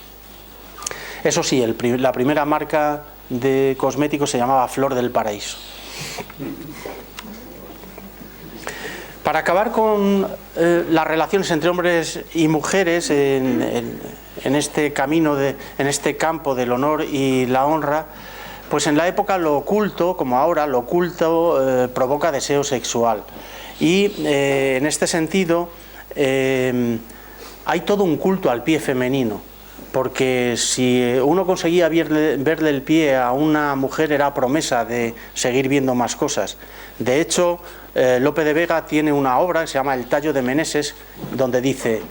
Eso sí, la primera marca de cosméticos se llamaba Flor del Paraíso. Para acabar con las relaciones entre hombres y mujeres en este camino, en este campo del honor y la honra, pues en la época lo oculto, como ahora, lo oculto provoca deseo sexual. Y en este sentido hay todo un culto al pie femenino, porque si uno conseguía verle el pie a una mujer era promesa de seguir viendo más cosas. De hecho, Lope de Vega tiene una obra que se llama El tallo de Meneses, donde dice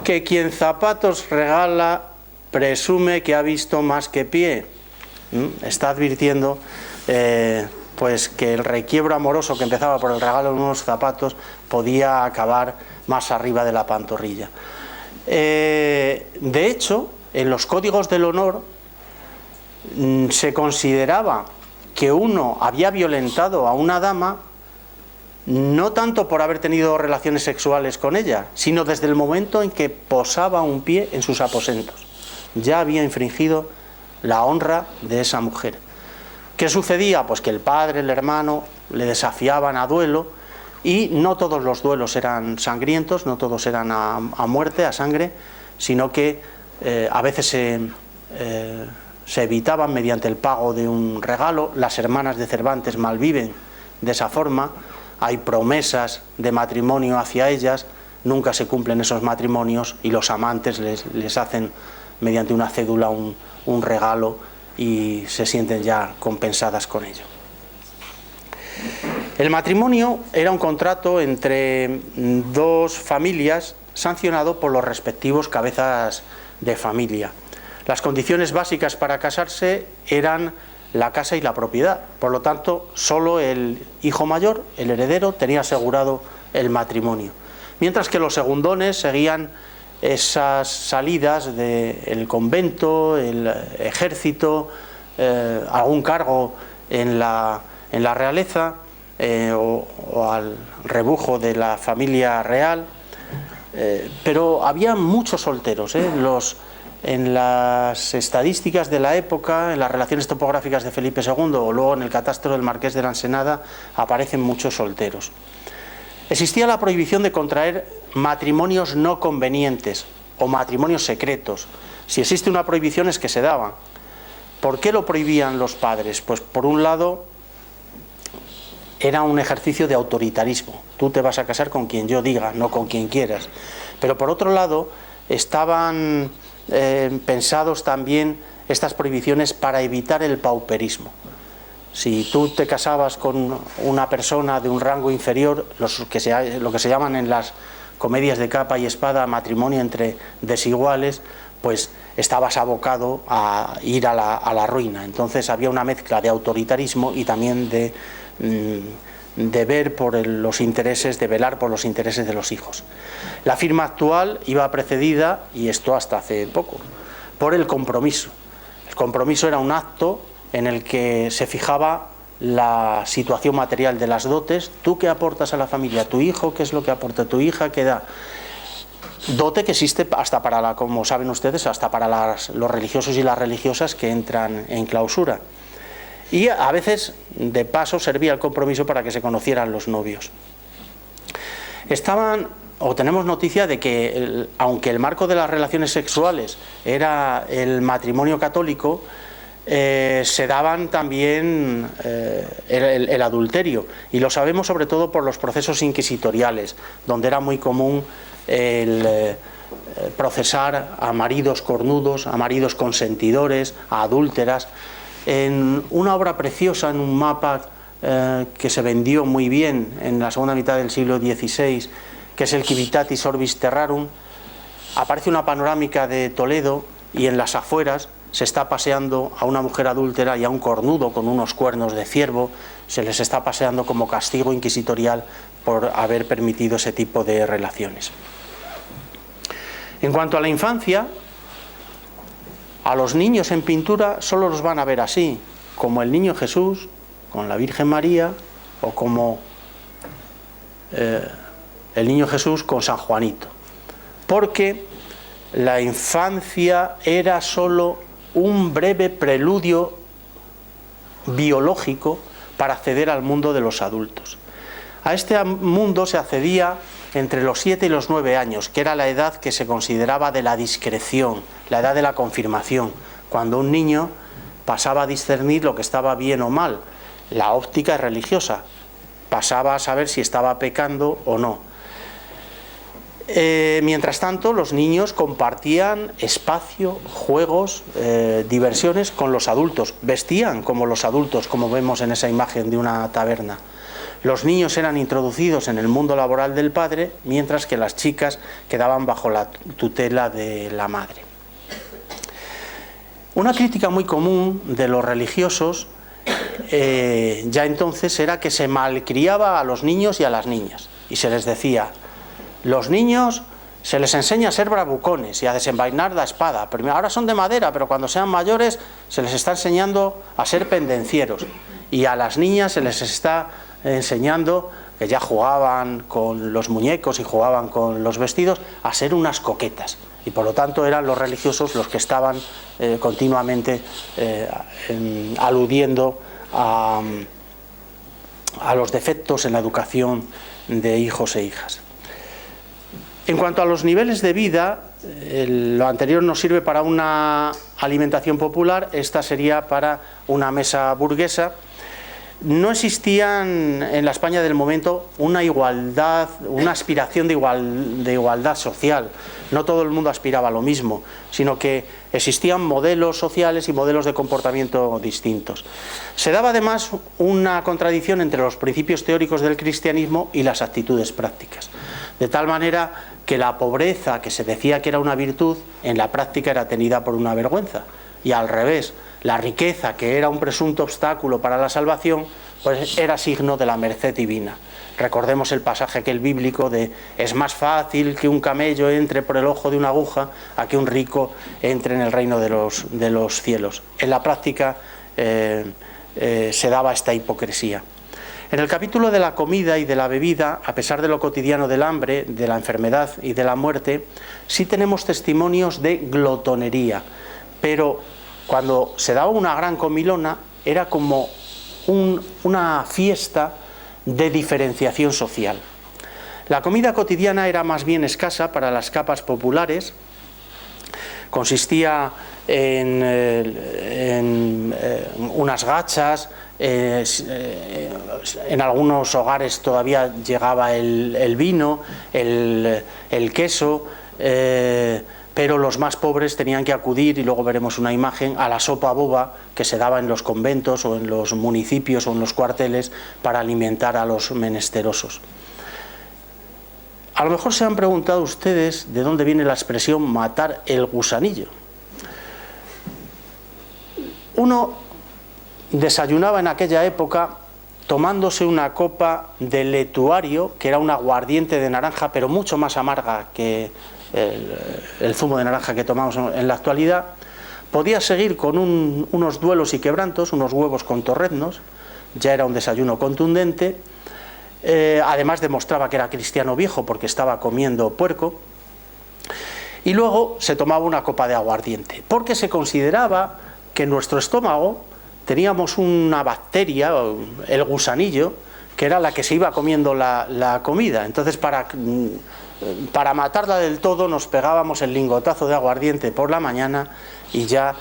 que quien zapatos regala presume que ha visto más que pie. Está advirtiendo pues que el requiebro amoroso que empezaba por el regalo de unos zapatos podía acabar más arriba de la pantorrilla. De hecho, en los códigos del honor se consideraba que uno había violentado a una dama no tanto por haber tenido relaciones sexuales con ella, sino desde el momento en que posaba un pie en sus aposentos. Ya había infringido la honra de esa mujer. ¿Qué sucedía? Pues que el padre, el hermano le desafiaban a duelo, y no todos los duelos eran sangrientos, no todos eran a muerte, a sangre, sino que a veces se evitaban mediante el pago de un regalo. Las hermanas de Cervantes malviven de esa forma, hay promesas de matrimonio hacia ellas, nunca se cumplen esos matrimonios y los amantes les hacen mediante una cédula un regalo y se sienten ya compensadas con ello. El matrimonio era un contrato entre dos familias sancionado por los respectivos cabezas de familia. Las condiciones básicas para casarse eran la casa y la propiedad. Por lo tanto, solo el hijo mayor, el heredero, tenía asegurado el matrimonio. Mientras que los segundones seguían esas salidas del convento, el ejército, algún cargo en la realeza, o al rebujo de la familia real, pero había muchos solteros. En las estadísticas de la época, en las relaciones topográficas de Felipe II o luego en el catastro del Marqués de la Ensenada aparecen muchos solteros. Existía la prohibición de contraer matrimonios no convenientes o matrimonios secretos. Si existe una prohibición es que se daban. ¿Por qué lo prohibían los padres? Pues por un lado era un ejercicio de autoritarismo. Tú te vas a casar con quien yo diga, no con quien quieras. Pero por otro lado estaban pensados también estas prohibiciones para evitar el pauperismo. Si tú te casabas con una persona de un rango inferior, lo que se llaman en las comedias de capa y espada matrimonio entre desiguales, pues estabas abocado a ir a la ruina. Entonces había una mezcla de autoritarismo y también de ver por los intereses, de velar por los intereses de los hijos. La firma actual iba precedida, y esto hasta hace poco, por el compromiso. El compromiso era un acto en el que se fijaba la situación material de las dotes. ¿Tú qué aportas a la familia? ¿Tu hijo qué es lo que aporta? ¿Tu hija qué da? Dote que existe hasta para, como saben ustedes, hasta para los religiosos y las religiosas que entran en clausura. Y a veces, de paso, servía el compromiso para que se conocieran los novios. Tenemos noticia de que, aunque el marco de las relaciones sexuales era el matrimonio católico, se daban también el adulterio, y lo sabemos sobre todo por los procesos inquisitoriales, donde era muy común el procesar a maridos cornudos, a maridos consentidores, a adúlteras. En una obra preciosa, en un mapa que se vendió muy bien en la segunda mitad del siglo XVI, que es el Civitatis Orbis Terrarum, aparece una panorámica de Toledo, y en las afueras se está paseando a una mujer adúltera y a un cornudo con unos cuernos de ciervo, se les está paseando como castigo inquisitorial por haber permitido ese tipo de relaciones. En cuanto a la infancia, a los niños en pintura solo los van a ver así, como el niño Jesús con la Virgen María, o como el niño Jesús con San Juanito. porque la infancia era solo un breve preludio biológico para acceder al mundo de los adultos. A este mundo se accedía entre los 7 y los 9 años, que era la edad que se consideraba de la discreción, la edad de la confirmación, cuando un niño pasaba a discernir lo que estaba bien o mal. La óptica es religiosa, pasaba a saber si estaba pecando o no. Mientras tanto, los niños compartían espacio, juegos, diversiones con los adultos, vestían como los adultos, como vemos en esa imagen de una taberna. Los niños eran introducidos en el mundo laboral del padre, mientras que las chicas quedaban bajo la tutela de la madre. Una crítica muy común de los religiosos ya entonces era que se malcriaba a los niños y a las niñas, y se les decía: los niños se les enseña a ser bravucones y a desenvainar la espada. Ahora son de madera, pero cuando sean mayores se les está enseñando a ser pendencieros. Y a las niñas se les está enseñando, que ya jugaban con los muñecos y jugaban con los vestidos, a ser unas coquetas. Y por lo tanto eran los religiosos los que estaban continuamente aludiendo a los defectos en la educación de hijos e hijas. En cuanto a los niveles de vida, lo anterior nos sirve para una alimentación popular, esta sería para una mesa burguesa. No existían en la España del momento una igualdad, una aspiración de igualdad social. No todo el mundo aspiraba a lo mismo, sino que existían modelos sociales y modelos de comportamiento distintos. Se daba además una contradicción entre los principios teóricos del cristianismo y las actitudes prácticas. De tal manera que la pobreza, que se decía que era una virtud, en la práctica era tenida por una vergüenza. Y al revés, la riqueza, que era un presunto obstáculo para la salvación, pues era signo de la merced divina. Recordemos el pasaje aquel bíblico de: es más fácil que un camello entre por el ojo de una aguja a que un rico entre en el reino de los cielos. En la práctica se daba esta hipocresía. En el capítulo de la comida y de la bebida, a pesar de lo cotidiano del hambre, de la enfermedad y de la muerte, sí tenemos testimonios de glotonería, pero cuando se daba una gran comilona era como una fiesta de diferenciación social. La comida cotidiana era más bien escasa para las capas populares, consistía en unas gachas, en algunos hogares todavía llegaba el vino, el queso, pero los más pobres tenían que acudir, y luego veremos una imagen, a la sopa boba que se daba en los conventos o en los municipios o en los cuarteles para alimentar a los menesterosos. A lo mejor se han preguntado ustedes de dónde viene la expresión matar el gusanillo. Uno desayunaba en aquella época tomándose una copa de letuario, que era un aguardiente de naranja, pero mucho más amarga que el zumo de naranja que tomamos en la actualidad. Podía seguir con unos duelos y quebrantos, unos huevos con torreznos, ya era un desayuno contundente. Además demostraba que era cristiano viejo porque estaba comiendo puerco. Y luego se tomaba una copa de aguardiente, porque se consideraba que en nuestro estómago teníamos una bacteria, el gusanillo, que era la que se iba comiendo la comida. Entonces, para matarla del todo, nos pegábamos el lingotazo de aguardiente por la mañana y ya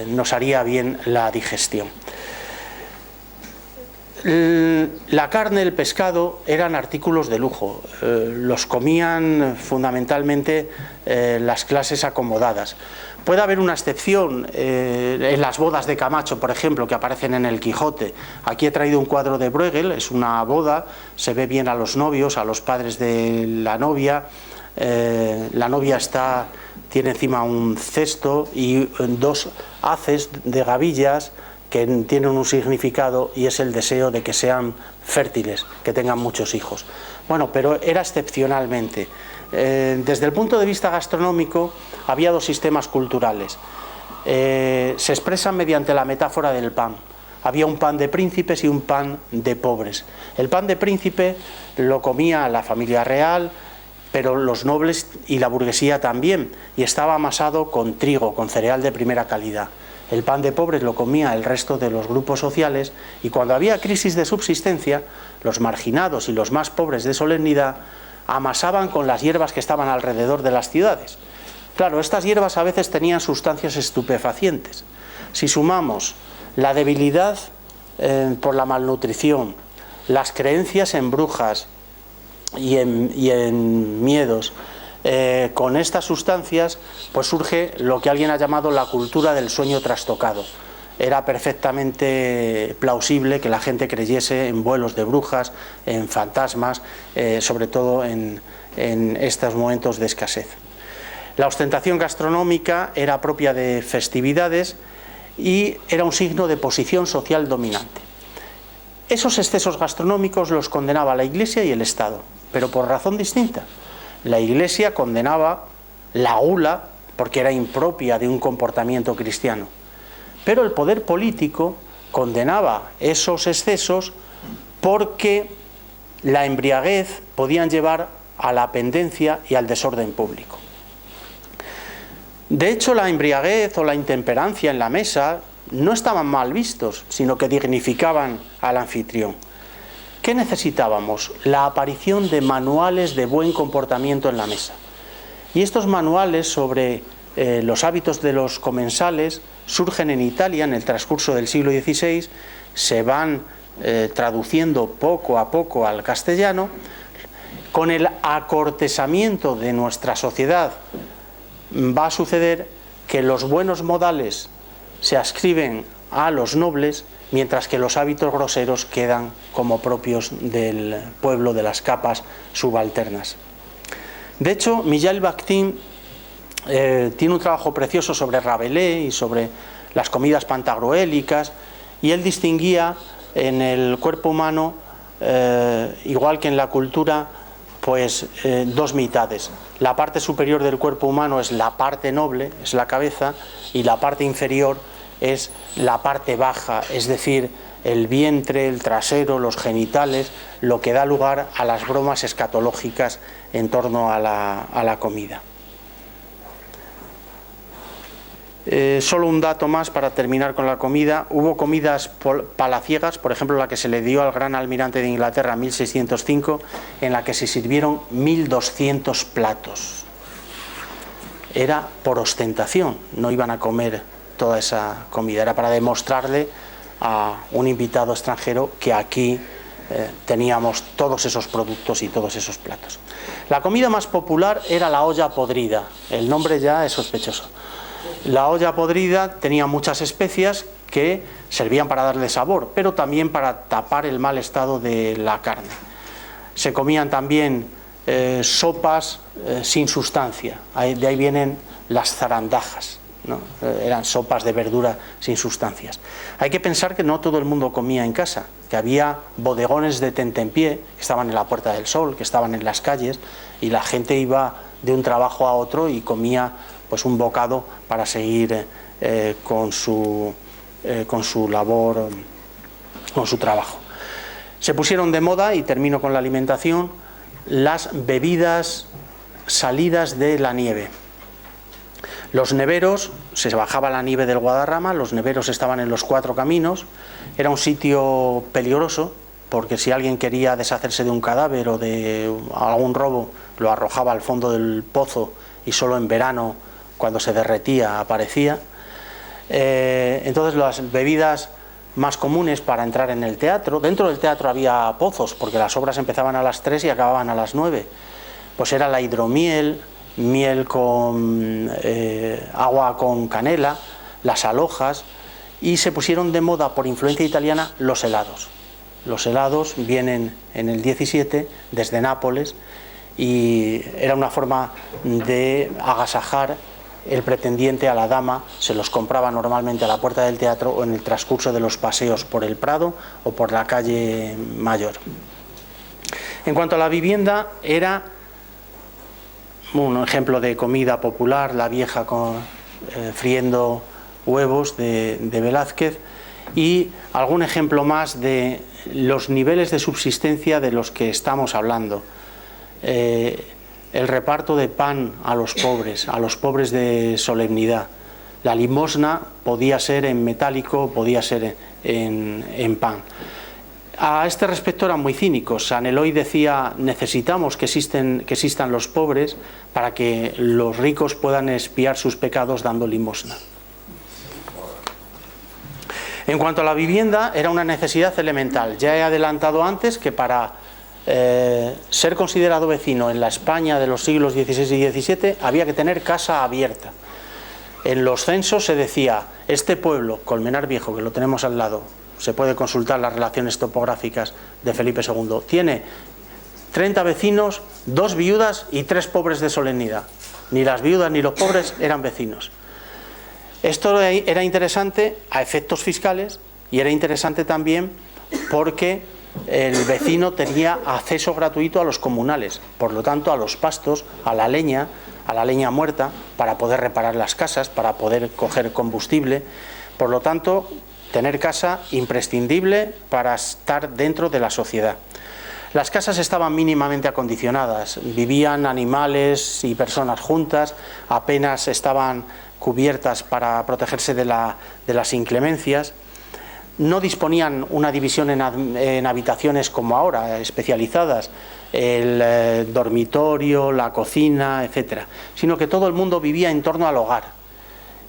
nos haría bien la digestión. La carne, el pescado eran artículos de lujo, los comían fundamentalmente las clases acomodadas. Puede haber una excepción en las bodas de Camacho, por ejemplo, que aparecen en el Quijote. Aquí he traído un cuadro de Bruegel, es una boda, se ve bien a los novios, a los padres de la novia. La novia tiene encima un cesto y dos haces de gavillas que tienen un significado, y es el deseo de que sean fértiles, que tengan muchos hijos. Bueno, pero era excepcionalmente. Desde el punto de vista gastronómico había dos sistemas culturales. Se expresan mediante la metáfora del pan. Había un pan de príncipes y un pan de pobres. El pan de príncipe lo comía la familia real, pero los nobles y la burguesía también, y estaba amasado con trigo, con cereal de primera calidad. El pan de pobres lo comía el resto de los grupos sociales, y cuando había crisis de subsistencia, los marginados y los más pobres de solemnidad amasaban con las hierbas que estaban alrededor de las ciudades. Claro, estas hierbas a veces tenían sustancias estupefacientes. Si sumamos la debilidad por la malnutrición, las creencias en brujas y en miedos, con estas sustancias, pues surge lo que alguien ha llamado la cultura del sueño trastocado. Era perfectamente plausible que la gente creyese en vuelos de brujas, en fantasmas, sobre todo en estos momentos de escasez. La ostentación gastronómica era propia de festividades y era un signo de posición social dominante. Esos excesos gastronómicos los condenaba la Iglesia y el Estado, pero por razón distinta. La Iglesia condenaba la gula porque era impropia de un comportamiento cristiano, pero el poder político condenaba esos excesos porque la embriaguez podían llevar a la pendencia y al desorden público. De hecho, la embriaguez o la intemperancia en la mesa no estaban mal vistos, sino que dignificaban al anfitrión. ¿Qué necesitábamos? La aparición de manuales de buen comportamiento en la mesa. Y estos manuales sobre los hábitos de los comensales surgen en Italia en el transcurso del siglo XVI, se van traduciendo poco a poco al castellano. Con el acortesamiento de nuestra sociedad va a suceder que los buenos modales se adscriben a los nobles, mientras que los hábitos groseros quedan como propios del pueblo, de las capas subalternas. De hecho, Michel Bakhtin tiene un trabajo precioso sobre Rabelais y sobre las comidas pantagruélicas, y él distinguía en el cuerpo humano, igual que en la cultura, pues dos mitades. La parte superior del cuerpo humano es la parte noble, es la cabeza, y la parte inferior es la parte baja, es decir, el vientre, el trasero, los genitales, lo que da lugar a las bromas escatológicas en torno a la comida. Solo un dato más para terminar con la comida. Hubo comidas palaciegas, por ejemplo la que se le dio al gran almirante de Inglaterra en 1605, en la que se sirvieron 1200 platos. Era por ostentación, no iban a comer toda esa comida, era para demostrarle a un invitado extranjero que aquí teníamos todos esos productos y todos esos platos. La comida más popular era la olla podrida, el nombre ya es sospechoso. La olla podrida tenía muchas especias que servían para darle sabor, pero también para tapar el mal estado de la carne. Se comían también sopas sin sustancia, de ahí vienen las zarandajas, ¿no? Eran sopas de verdura sin sustancias. Hay que pensar que no todo el mundo comía en casa, que había bodegones de tentempié que estaban en la Puerta del Sol, que estaban en las calles, y la gente iba de un trabajo a otro y comía pues un bocado para seguir con su labor, con su trabajo. Se pusieron de moda, y termino con la alimentación, las bebidas salidas de la nieve. Los neveros, se bajaba la nieve del Guadarrama, los neveros estaban en los 4 caminos, era un sitio peligroso, porque si alguien quería deshacerse de un cadáver o de algún robo, lo arrojaba al fondo del pozo, y solo en verano, cuando se derretía, aparecía. Entonces las bebidas más comunes para entrar en el teatro, dentro del teatro había pozos, porque las obras empezaban a las 3 y acababan a las 9, pues era la hidromiel, miel con agua con canela, las alojas, y se pusieron de moda por influencia italiana los helados. Los helados vienen en el 17 desde Nápoles, y era una forma de agasajar el pretendiente a la dama. Se los compraba normalmente a la puerta del teatro o en el transcurso de los paseos por el Prado o por la calle Mayor. En cuanto a la vivienda, era un ejemplo de comida popular, la vieja friendo huevos de Velázquez, y algún ejemplo más de los niveles de subsistencia de los que estamos hablando. el reparto de pan a los pobres de solemnidad. La limosna podía ser en metálico, podía ser en pan. A este respecto eran muy cínicos. San Eloy decía: necesitamos que existan los pobres para que los ricos puedan expiar sus pecados dando limosna. En cuanto a la vivienda, era una necesidad elemental. Ya he adelantado antes que para ser considerado vecino en la España de los siglos XVI y XVII había que tener casa abierta. En los censos se decía: este pueblo, Colmenar Viejo, que lo tenemos al lado, se puede consultar las relaciones topográficas de Felipe II, tiene 30 vecinos, 2 viudas y 3 pobres de solemnidad. Ni las viudas ni los pobres eran vecinos. Esto era interesante a efectos fiscales y era interesante también porque el vecino tenía acceso gratuito a los comunales, por lo tanto a los pastos, a la leña muerta, para poder reparar las casas, para poder coger combustible. Por lo tanto, tener casa imprescindible para estar dentro de la sociedad. Las casas estaban mínimamente acondicionadas, vivían animales y personas juntas, apenas estaban cubiertas para protegerse de las inclemencias. No disponían una división en habitaciones como ahora, especializadas, el dormitorio, la cocina, etcétera, sino que todo el mundo vivía en torno al hogar.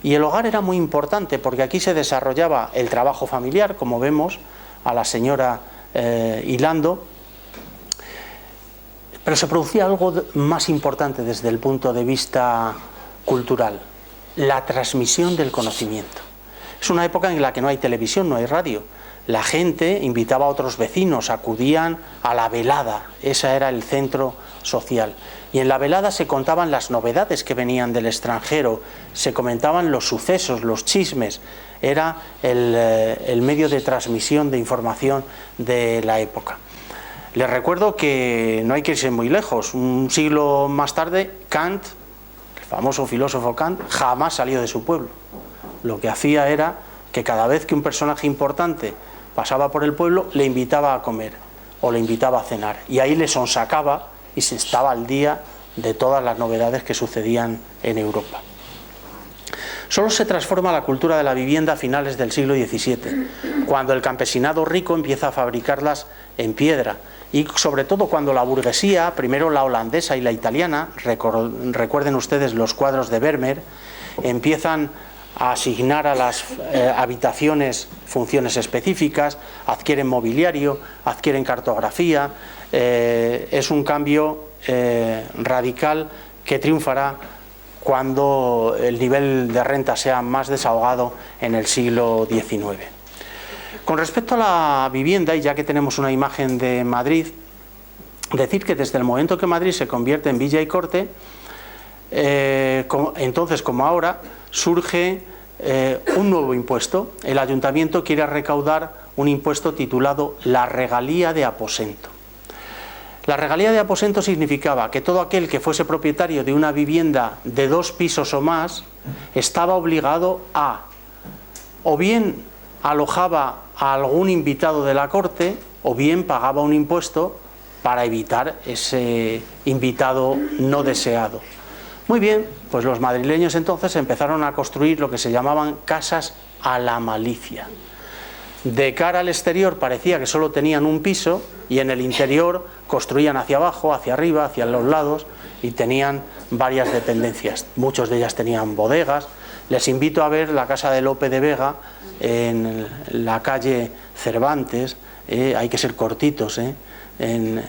Y el hogar era muy importante porque aquí se desarrollaba el trabajo familiar, como vemos a la señora hilando, pero se producía algo más importante desde el punto de vista cultural: la transmisión del conocimiento. Es una época en la que no hay televisión, no hay radio. La gente invitaba a otros vecinos, acudían a la velada, ese era el centro social. Y en la velada se contaban las novedades que venían del extranjero, se comentaban los sucesos, los chismes. Era el medio de transmisión de información de la época. Les recuerdo que no hay que irse muy lejos. Un siglo más tarde, Kant, el famoso filósofo Kant, jamás salió de su pueblo. Lo que hacía era que cada vez que un personaje importante pasaba por el pueblo, le invitaba a comer o le invitaba a cenar. Y ahí le sonsacaba y se estaba al día de todas las novedades que sucedían en Europa. Solo se transforma la cultura de la vivienda a finales del siglo XVII, cuando el campesinado rico empieza a fabricarlas en piedra, y sobre todo cuando la burguesía, primero la holandesa y la italiana, recuerden ustedes los cuadros de Vermeer, empiezan a asignar a las habitaciones funciones específicas, adquieren mobiliario, adquieren cartografía. Es un cambio radical que triunfará cuando el nivel de renta sea más desahogado en el siglo XIX. Con respecto a la vivienda, y ya que tenemos una imagen de Madrid, decir que desde el momento que Madrid se convierte en villa y corte, entonces como ahora, surge un nuevo impuesto. El ayuntamiento quiere recaudar un impuesto titulado la regalía de aposento. La regalía de aposento significaba que todo aquel que fuese propietario de una vivienda de 2 pisos o más estaba obligado a, o bien alojaba a algún invitado de la corte, o bien pagaba un impuesto para evitar ese invitado no deseado. Muy bien, pues los madrileños entonces empezaron a construir lo que se llamaban casas a la malicia. De cara al exterior parecía que solo tenían un piso y en el interior construían hacia abajo, hacia arriba, hacia los lados y tenían varias dependencias. Muchos de ellas tenían bodegas. Les invito a ver la casa de Lope de Vega en la calle Cervantes. Hay que ser cortitos en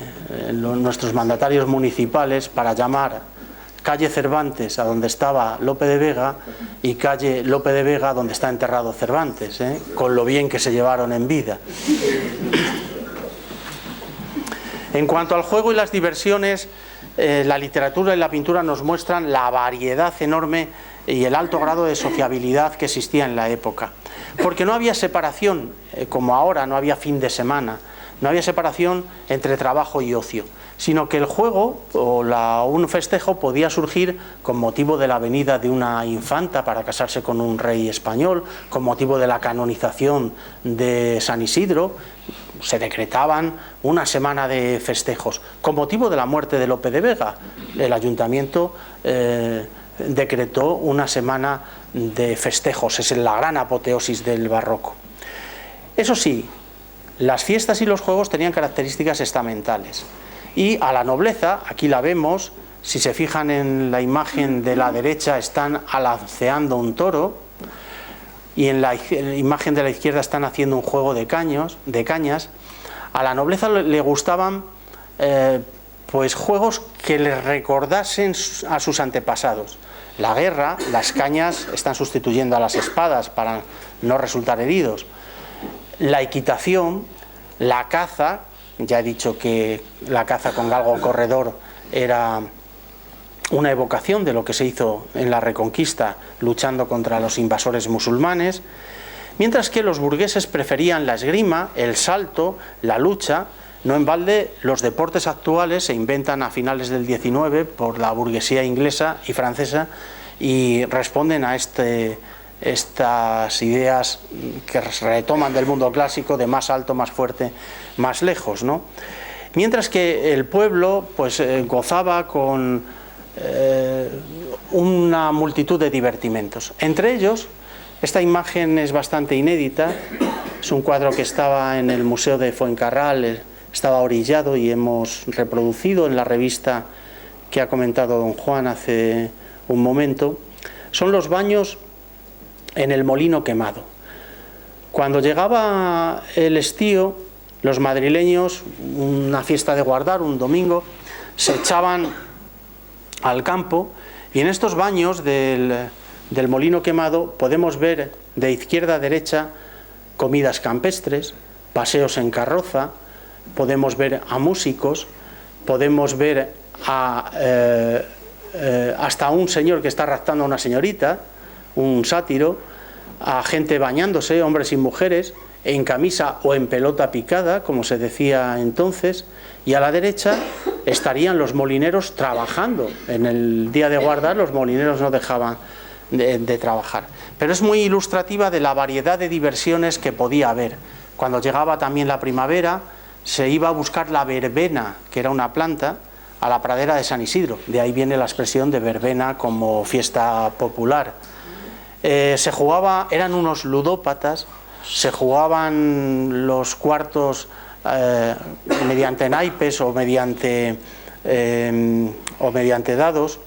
nuestros mandatarios municipales para llamar calle Cervantes a donde estaba Lope de Vega y calle Lope de Vega donde está enterrado Cervantes, con lo bien que se llevaron en vida. En cuanto al juego y las diversiones, la literatura y la pintura nos muestran la variedad enorme y el alto grado de sociabilidad que existía en la época, porque no había separación, como ahora, no había fin de semana, no había separación entre trabajo y ocio, sino que el juego o un festejo podía surgir con motivo de la venida de una infanta para casarse con un rey español, con motivo de la canonización de San Isidro, se decretaban una semana de festejos. Con motivo de la muerte de Lope de Vega, el ayuntamiento decretó una semana de festejos. Es la gran apoteosis del barroco. Eso sí, las fiestas y los juegos tenían características estamentales. Y a la nobleza, aquí la vemos, si se fijan en la imagen de la derecha, están alanceando un toro, y en la imagen de la izquierda están haciendo un juego de cañas. A la nobleza le gustaban pues juegos que les recordasen a sus antepasados. La guerra, las cañas están sustituyendo a las espadas para no resultar heridos. La equitación, la caza, ya he dicho que la caza con galgo corredor era una evocación de lo que se hizo en la Reconquista luchando contra los invasores musulmanes, mientras que los burgueses preferían la esgrima, el salto, la lucha. No en balde, los deportes actuales se inventan a finales del XIX por la burguesía inglesa y francesa y responden a estas ideas que retoman del mundo clásico de más alto, más fuerte, más lejos, ¿no? Mientras que el pueblo pues gozaba con una multitud de divertimentos. Entre ellos, esta imagen es bastante inédita, es un cuadro que estaba en el Museo de Fuencarral, estaba orillado y hemos reproducido en la revista que ha comentado don Juan hace un momento. Son los baños en el Molino Quemado. Cuando llegaba el estío, los madrileños, una fiesta de guardar, un domingo, se echaban al campo, y en estos baños del Molino Quemado podemos ver de izquierda a derecha comidas campestres, paseos en carroza, podemos ver a músicos, podemos ver hasta un señor que está raptando a una señorita, un sátiro, a gente bañándose, hombres y mujeres, en camisa o en pelota picada, como se decía entonces, y a la derecha estarían los molineros trabajando. En el día de guardar los molineros no dejaban de trabajar. Pero es muy ilustrativa de la variedad de diversiones que podía haber. Cuando llegaba también la primavera, se iba a buscar la verbena, que era una planta, a la pradera de San Isidro. De ahí viene la expresión de verbena como fiesta popular. Se jugaba, eran unos ludópatas, se jugaban los cuartos mediante naipes o mediante dados.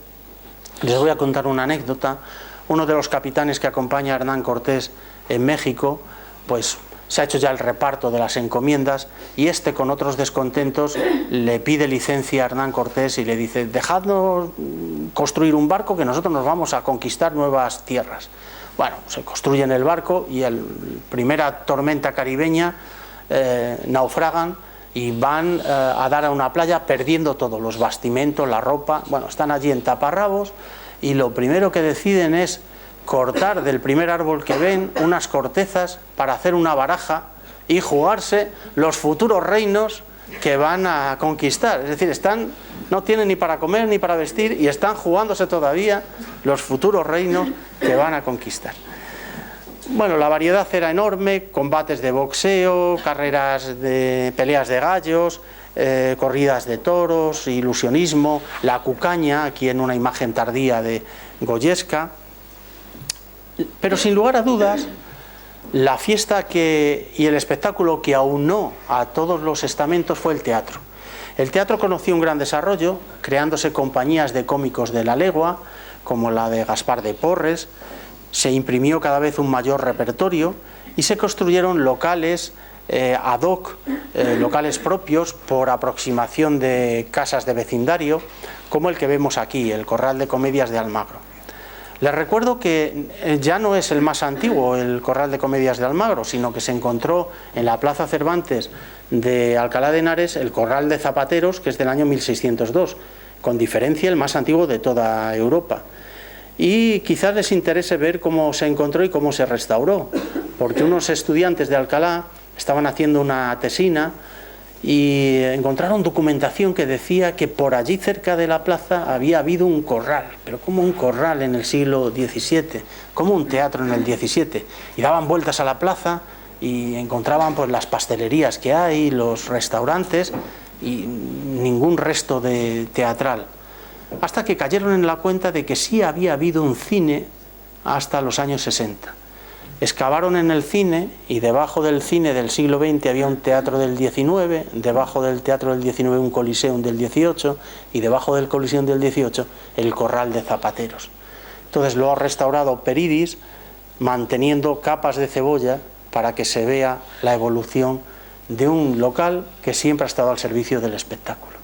Les voy a contar una anécdota. Uno de los capitanes que acompaña a Hernán Cortés en México, pues se ha hecho ya el reparto de las encomiendas, y con otros descontentos le pide licencia a Hernán Cortés y le dice: dejadnos construir un barco, que nosotros nos vamos a conquistar nuevas tierras. Bueno, se construyen el barco y primera tormenta caribeña naufragan y van a dar a una playa perdiendo todo, los bastimentos, la ropa. Bueno, están allí en taparrabos y lo primero que deciden es cortar del primer árbol que ven unas cortezas para hacer una baraja y jugarse los futuros reinos que van a conquistar. Es decir, no tienen ni para comer ni para vestir y están jugándose todavía los futuros reinos que van a conquistar. Bueno, la variedad era enorme: combates de boxeo, peleas de gallos, corridas de toros, ilusionismo, la cucaña, aquí en una imagen tardía de Goyesca. Pero sin lugar a dudas, la fiesta y el espectáculo que aunó a todos los estamentos fue el teatro. El teatro conoció un gran desarrollo, creándose compañías de cómicos de la legua, como la de Gaspar de Porres. Se imprimió cada vez un mayor repertorio y se construyeron locales ad hoc, locales propios por aproximación de casas de vecindario, como el que vemos aquí, el Corral de Comedias de Almagro. Les recuerdo que ya no es el más antiguo el Corral de Comedias de Almagro, sino que se encontró en la Plaza Cervantes de Alcalá de Henares el Corral de Zapateros, que es del año 1602, con diferencia el más antiguo de toda Europa. Y quizás les interese ver cómo se encontró y cómo se restauró, porque unos estudiantes de Alcalá estaban haciendo una tesina y encontraron documentación que decía que por allí cerca de la plaza había habido un corral. Pero ¿cómo un corral en el siglo XVII? ¿Cómo un teatro en el XVII? Y daban vueltas a la plaza y encontraban pues las pastelerías que hay, los restaurantes y ningún resto de teatral. Hasta que cayeron en la cuenta de que sí había habido un cine hasta los años 60. Excavaron en el cine y debajo del cine del siglo XX había un teatro del XIX, debajo del teatro del XIX un coliseum del XVIII y debajo del coliseum del XVIII el corral de zapateros. Entonces lo ha restaurado Peridis, manteniendo capas de cebolla para que se vea la evolución de un local que siempre ha estado al servicio del espectáculo.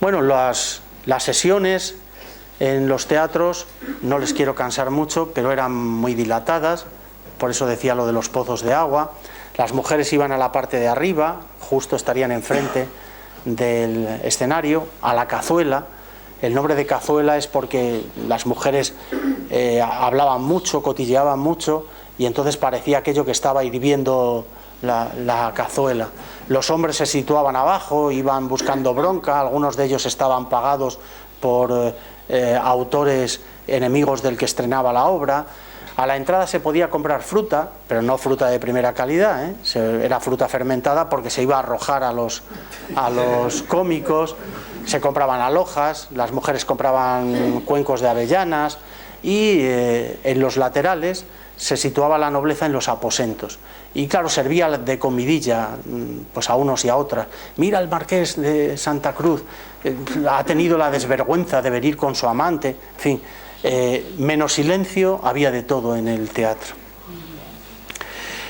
Bueno, las sesiones en los teatros, no les quiero cansar mucho, pero eran muy dilatadas, por eso decía lo de los pozos de agua. Las mujeres iban a la parte de arriba, justo estarían enfrente del escenario, a la cazuela. El nombre de cazuela es porque las mujeres hablaban mucho, cotilleaban mucho, y entonces parecía aquello que estaba hirviendo la cazuela. Los hombres se situaban abajo, iban buscando bronca, algunos de ellos estaban pagados por autores enemigos del que estrenaba la obra. A la entrada se podía comprar fruta, pero no fruta de primera calidad, era fruta fermentada porque se iba a arrojar a los cómicos. Se compraban alojas, las mujeres compraban cuencos de avellanas y en los laterales se situaba la nobleza en los aposentos. Y claro, servía de comidilla pues a unos y a otras. Mira, el marqués de Santa Cruz ha tenido la desvergüenza de venir con su amante. En fin, menos silencio había de todo en el teatro.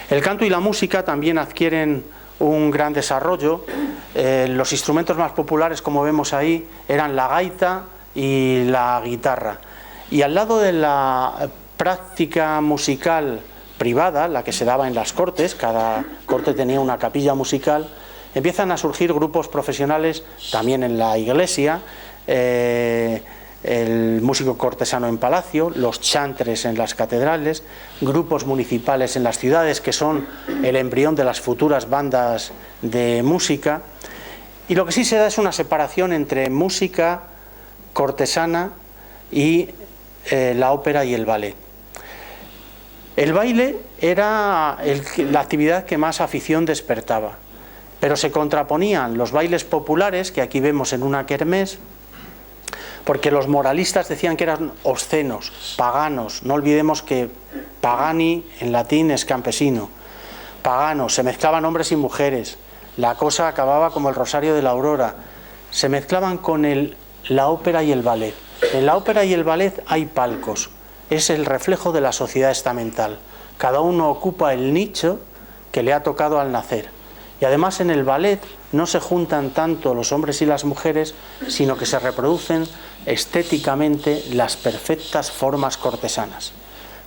El canto y la música también adquieren un gran desarrollo. Los instrumentos más populares, como vemos ahí, eran la gaita y la guitarra. Y al lado de la práctica musical privada, la que se daba en las cortes, cada corte tenía una capilla musical, empiezan a surgir grupos profesionales también en la iglesia, el músico cortesano en palacio, los chantres en las catedrales, grupos municipales en las ciudades que son el embrión de las futuras bandas de música. Y lo que sí se da es una separación entre música cortesana y la ópera y el ballet. El baile era la actividad que más afición despertaba, pero se contraponían los bailes populares, que aquí vemos en una kermés, porque los moralistas decían que eran obscenos, paganos. No olvidemos que pagani en latín es campesino. Paganos, se mezclaban hombres y mujeres, la cosa acababa como el rosario de la aurora. Se mezclaban con la ópera y el ballet. En la ópera y el ballet hay palcos. Es el reflejo de la sociedad estamental. Cada uno ocupa el nicho que le ha tocado al nacer. Y además en el ballet no se juntan tanto los hombres y las mujeres, sino que se reproducen estéticamente las perfectas formas cortesanas.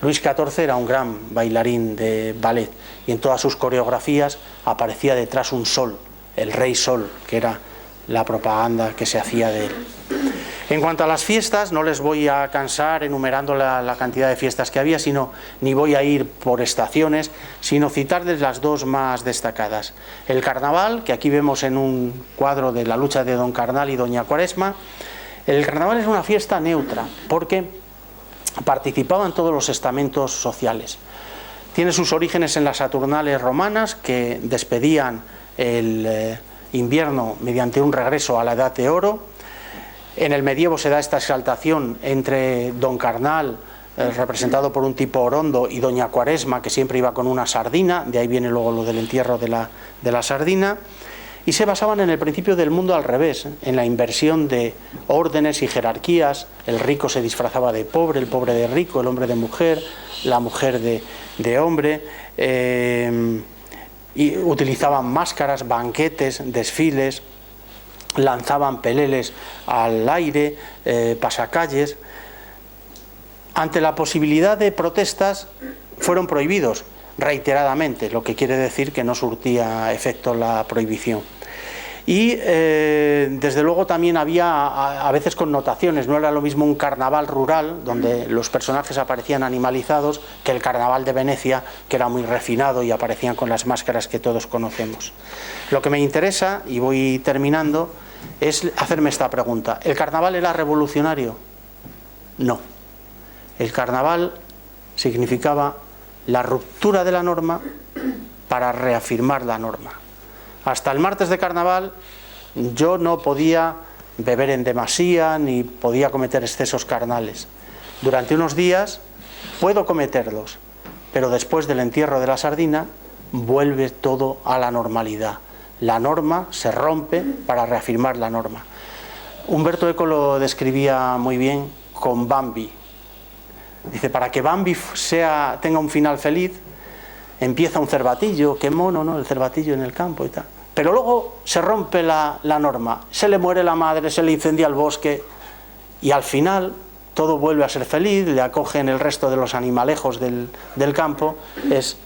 Luis XIV era un gran bailarín de ballet y en todas sus coreografías aparecía detrás un sol, el rey sol, que era la propaganda que se hacía de él. En cuanto a las fiestas, no les voy a cansar enumerando la cantidad de fiestas que había, ni voy a ir por estaciones, sino citarles las dos más destacadas. El carnaval, que aquí vemos en un cuadro de la lucha de Don Carnal y Doña Cuaresma. El carnaval es una fiesta neutra, porque participaban todos los estamentos sociales. Tiene sus orígenes en las Saturnales romanas, que despedían el invierno mediante un regreso a la Edad de Oro. En el medievo se da esta exaltación entre Don Carnal, representado por un tipo orondo, y Doña Cuaresma, que siempre iba con una sardina, de ahí viene luego lo del entierro de la sardina, y se basaban en el principio del mundo al revés, en la inversión de órdenes y jerarquías. El rico se disfrazaba de pobre, el pobre de rico, el hombre de mujer, la mujer de hombre, y utilizaban máscaras, banquetes, desfiles, lanzaban peleles al aire, pasacalles. Ante la posibilidad de protestas fueron prohibidos reiteradamente, lo que quiere decir que no surtía efecto la prohibición. Y desde luego también había a veces connotaciones, no era lo mismo un carnaval rural donde los personajes aparecían animalizados que el carnaval de Venecia, que era muy refinado y aparecían con las máscaras que todos conocemos. Lo que me interesa, y voy terminando, es hacerme esta pregunta: ¿el carnaval era revolucionario? No. El carnaval significaba la ruptura de la norma para reafirmar la norma. Hasta el martes de carnaval yo no podía beber en demasía ni podía cometer excesos carnales. Durante unos días puedo cometerlos, pero después del entierro de la sardina vuelve todo a la normalidad. La norma se rompe para reafirmar la norma. Humberto Eco lo describía muy bien con Bambi. Dice, para que Bambi tenga un final feliz, empieza un cervatillo, qué mono, ¿no? El cervatillo en el campo y tal. Pero luego se rompe la norma, se le muere la madre, se le incendia el bosque y al final todo vuelve a ser feliz, le acogen el resto de los animalejos del campo. Es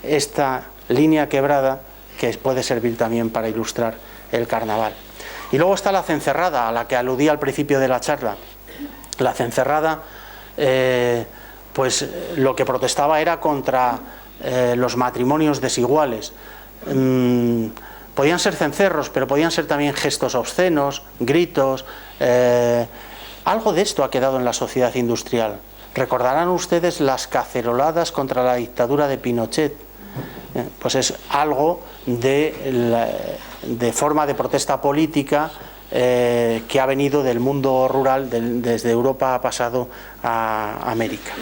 esta línea quebrada que puede servir también para ilustrar el carnaval. Y luego está la cencerrada, a la que aludía al principio de la charla. La cencerrada, pues lo que protestaba era contra los matrimonios desiguales. Podían ser cencerros, pero podían ser también gestos obscenos, gritos. Algo de esto ha quedado en la sociedad industrial. Recordarán ustedes las caceroladas contra la dictadura de Pinochet. Pues es algo de forma de protesta política que ha venido del mundo rural, desde Europa ha pasado a América.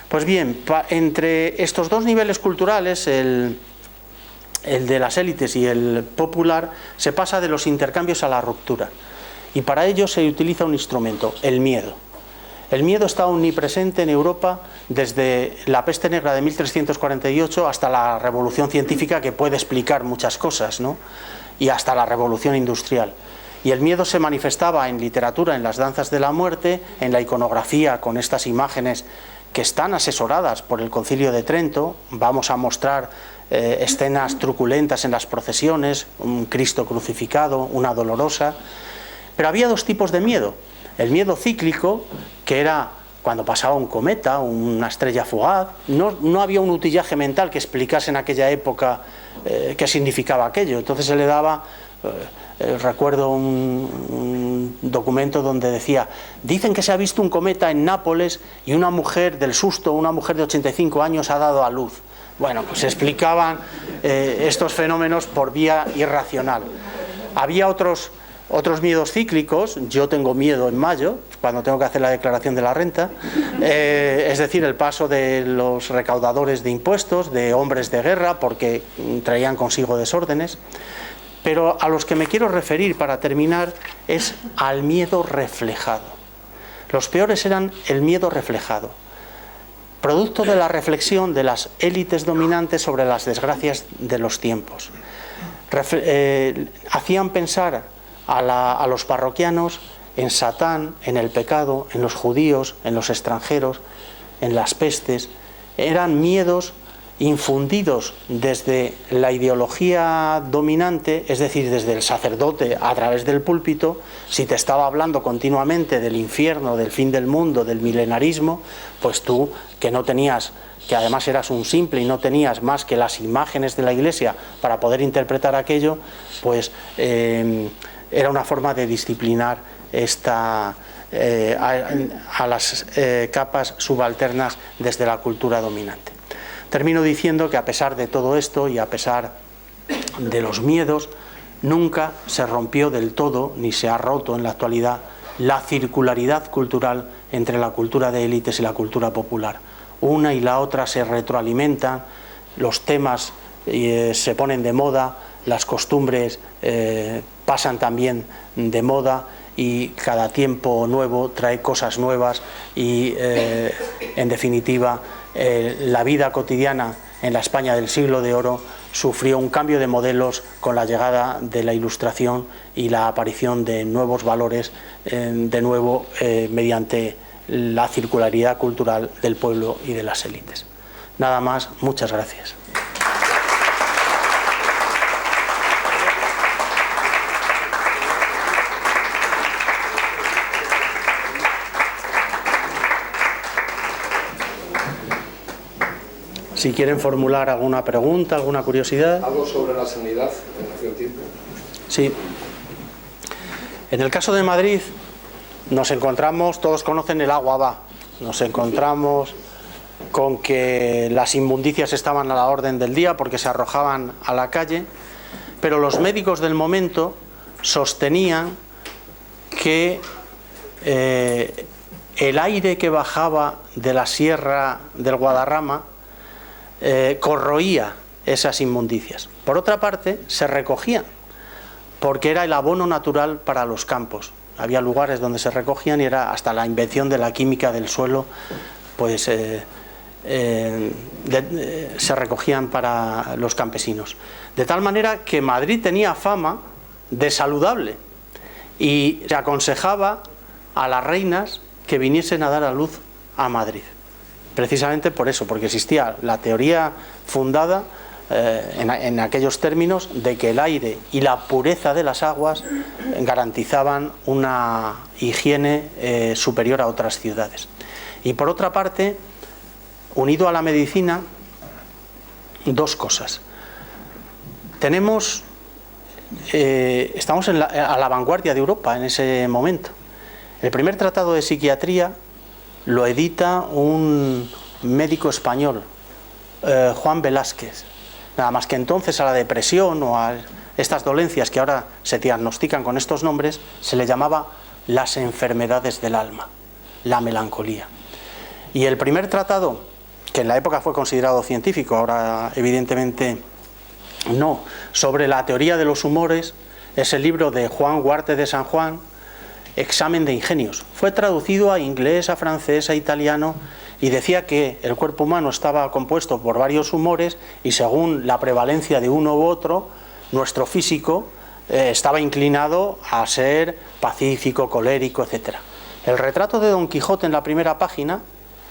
Pues bien, entre estos dos niveles culturales, el de las élites y el popular, se pasa de los intercambios a la ruptura. Y para ello se utiliza un instrumento, el miedo. El miedo está omnipresente en Europa desde la peste negra de 1348 hasta la revolución científica, que puede explicar muchas cosas, ¿no? Y hasta la revolución industrial. Y el miedo se manifestaba en literatura, en las danzas de la muerte, en la iconografía, con estas imágenes que están asesoradas por el Concilio de Trento. Vamos a mostrar escenas truculentas en las procesiones, un Cristo crucificado, una dolorosa. Pero había dos tipos de miedo. El miedo cíclico, que era cuando pasaba un cometa, una estrella fugaz. No había un utillaje mental que explicase en aquella época qué significaba aquello. Entonces se le daba, recuerdo un documento donde decía, dicen que se ha visto un cometa en Nápoles y una mujer del susto, una mujer de 85 años ha dado a luz. Bueno, pues se explicaban estos fenómenos por vía irracional. Había otros miedos cíclicos. Yo tengo miedo en mayo, cuando tengo que hacer la declaración de la renta, es decir, el paso de los recaudadores de impuestos, de hombres de guerra, porque traían consigo desórdenes. Pero a los que me quiero referir para terminar es al miedo reflejado. Los peores eran el miedo reflejado, producto de la reflexión de las élites dominantes sobre las desgracias de los tiempos. Hacían pensar a los parroquianos en Satán, en el pecado, en los judíos, en los extranjeros, en las pestes. Eran miedos infundidos desde la ideología dominante, es decir, desde el sacerdote a través del púlpito. Si te estaba hablando continuamente del infierno, del fin del mundo, del milenarismo, pues tú, que no tenías, que además eras un simple y no tenías más que las imágenes de la Iglesia para poder interpretar aquello, pues era una forma de disciplinar a las capas subalternas desde la cultura dominante. Termino diciendo que a pesar de todo esto y a pesar de los miedos, nunca se rompió del todo, ni se ha roto en la actualidad, la circularidad cultural entre la cultura de élites y la cultura popular. Una y la otra se retroalimentan, los temas se ponen de moda, las costumbres pasan también de moda, y cada tiempo nuevo trae cosas nuevas y, en definitiva, la vida cotidiana en la España del siglo de oro sufrió un cambio de modelos con la llegada de la Ilustración y la aparición de nuevos valores, de nuevo mediante la circularidad cultural del pueblo y de las élites. Nada más, muchas gracias. Si quieren formular alguna pregunta, alguna curiosidad. Algo sobre la sanidad en aquel tiempo. Sí. En el caso de Madrid nos encontramos, todos conocen el agua va, nos encontramos con que las inmundicias estaban a la orden del día porque se arrojaban a la calle, pero los médicos del momento sostenían que el aire que bajaba de la sierra del Guadarrama corroía esas inmundicias. Por otra parte, se recogían porque era el abono natural para los campos. Había lugares donde se recogían y era hasta la invención de la química del suelo, pues se recogían para los campesinos. De tal manera que Madrid tenía fama de saludable y se aconsejaba a las reinas que viniesen a dar a luz a Madrid. Precisamente por eso, porque existía la teoría fundada en aquellos términos de que el aire y la pureza de las aguas garantizaban una higiene superior a otras ciudades. Y por otra parte, unido a la medicina, dos cosas. Estamos a la vanguardia de Europa en ese momento. El primer tratado de psiquiatría lo edita un médico español, Juan Velázquez. Nada más que entonces a la depresión o a estas dolencias que ahora se diagnostican con estos nombres se le llamaba las enfermedades del alma, la melancolía. Y el primer tratado, que en la época fue considerado científico, ahora evidentemente no, sobre la teoría de los humores, es el libro de Juan Huarte de San Juan, Examen de ingenios. Fue traducido a inglés, a francés, a italiano, y decía que el cuerpo humano estaba compuesto por varios humores y según la prevalencia de uno u otro, nuestro físico estaba inclinado a ser pacífico, colérico, etc. El retrato de Don Quijote en la primera página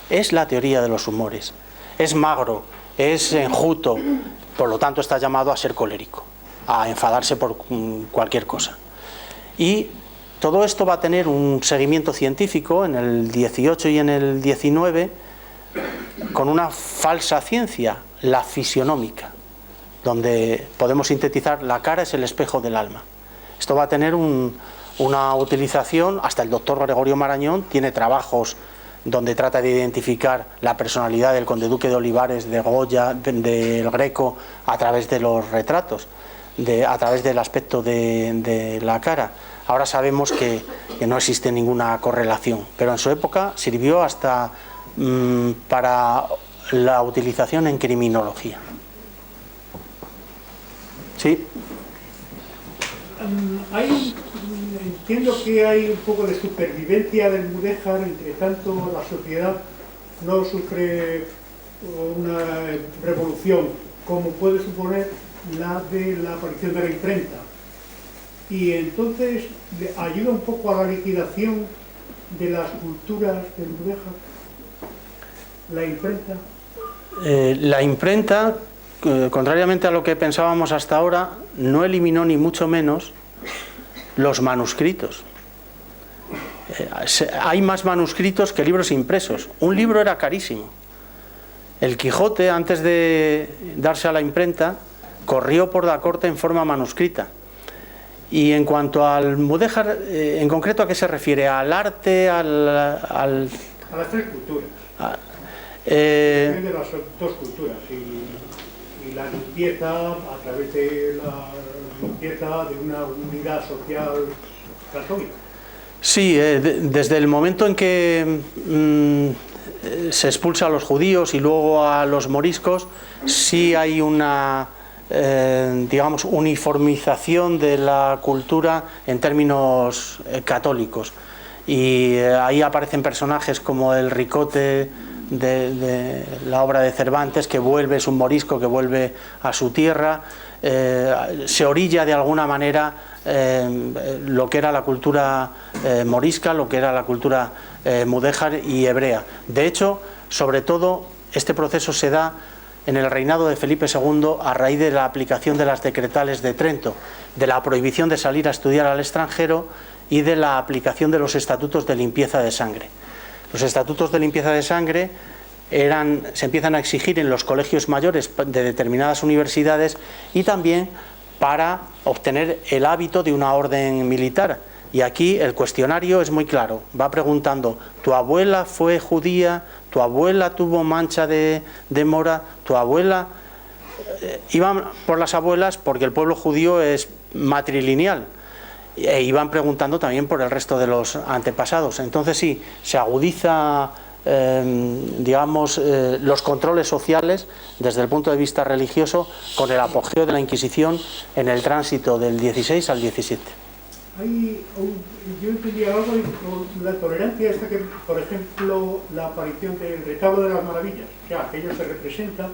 es la teoría de los humores. Es magro, es enjuto, por lo tanto está llamado a ser colérico, a enfadarse por cualquier cosa. Y todo esto va a tener un seguimiento científico en el 18 y en el 19 con una falsa ciencia, la fisionómica, donde podemos sintetizar la cara es el espejo del alma. Esto va a tener una utilización, hasta el doctor Gregorio Marañón tiene trabajos donde trata de identificar la personalidad del conde duque de Olivares, de Goya, del Greco, a través de los retratos, a través del aspecto de la cara. Ahora sabemos que no existe ninguna correlación, pero en su época sirvió hasta para la utilización en criminología. ¿Sí? Entiendo que hay un poco de supervivencia del mudéjar, entre tanto la sociedad no sufre una revolución, como puede suponer la de la aparición de la imprenta. Y entonces ayuda un poco a la liquidación de las culturas del mudéjar, la imprenta. La imprenta, contrariamente a lo que pensábamos hasta ahora, no eliminó ni mucho menos los manuscritos. Hay más manuscritos que libros impresos. Un libro era carísimo. El Quijote, antes de darse a la imprenta, corrió por la corte en forma manuscrita. Y en cuanto al mudéjar, en concreto, ¿a qué se refiere? ¿Al arte? A las tres culturas. De las dos culturas. Y la limpieza a través de la limpieza de una unidad social católica. Sí, desde el momento en que se expulsa a los judíos y luego a los moriscos, sí hay una digamos, uniformización de la cultura en términos católicos. Y ahí aparecen personajes como el Ricote de la obra de Cervantes, que vuelve, es un morisco que vuelve a su tierra, se orilla de alguna manera lo que era la cultura morisca, lo que era la cultura mudéjar y hebrea. De hecho, sobre todo, este proceso se da en el reinado de Felipe II a raíz de la aplicación de las decretales de Trento, de la prohibición de salir a estudiar al extranjero y de la aplicación de los estatutos de limpieza de sangre. Los estatutos de limpieza de sangre se empiezan a exigir en los colegios mayores de determinadas universidades y también para obtener el hábito de una orden militar. Y aquí el cuestionario es muy claro, va preguntando, ¿tu abuela fue judía? ¿Tu abuela tuvo mancha de mora? ¿Tu abuela...? Iban por las abuelas porque el pueblo judío es matrilineal, e iban preguntando también por el resto de los antepasados. Entonces sí, se agudiza los controles sociales desde el punto de vista religioso con el apogeo de la Inquisición en el tránsito del 16 al 17. Yo entendía algo con la tolerancia esta que, por ejemplo, la aparición del retablo de las maravillas, o sea, aquello se representa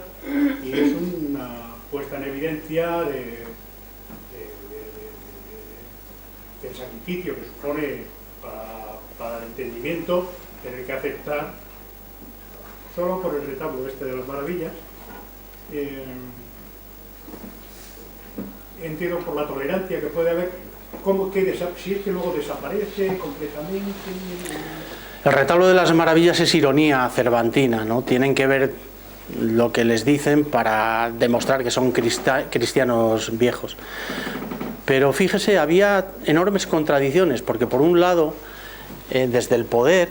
y es una puesta en evidencia del sacrificio que supone para el entendimiento, tener que aceptar solo por el retablo este de las maravillas. Entiendo por la tolerancia que puede haber. ¿Cómo que si es que luego desaparece completamente? El retablo de las maravillas es ironía cervantina, ¿no? Tienen que ver lo que les dicen para demostrar que son cristianos viejos. Pero fíjese, había enormes contradicciones, porque por un lado, desde el poder,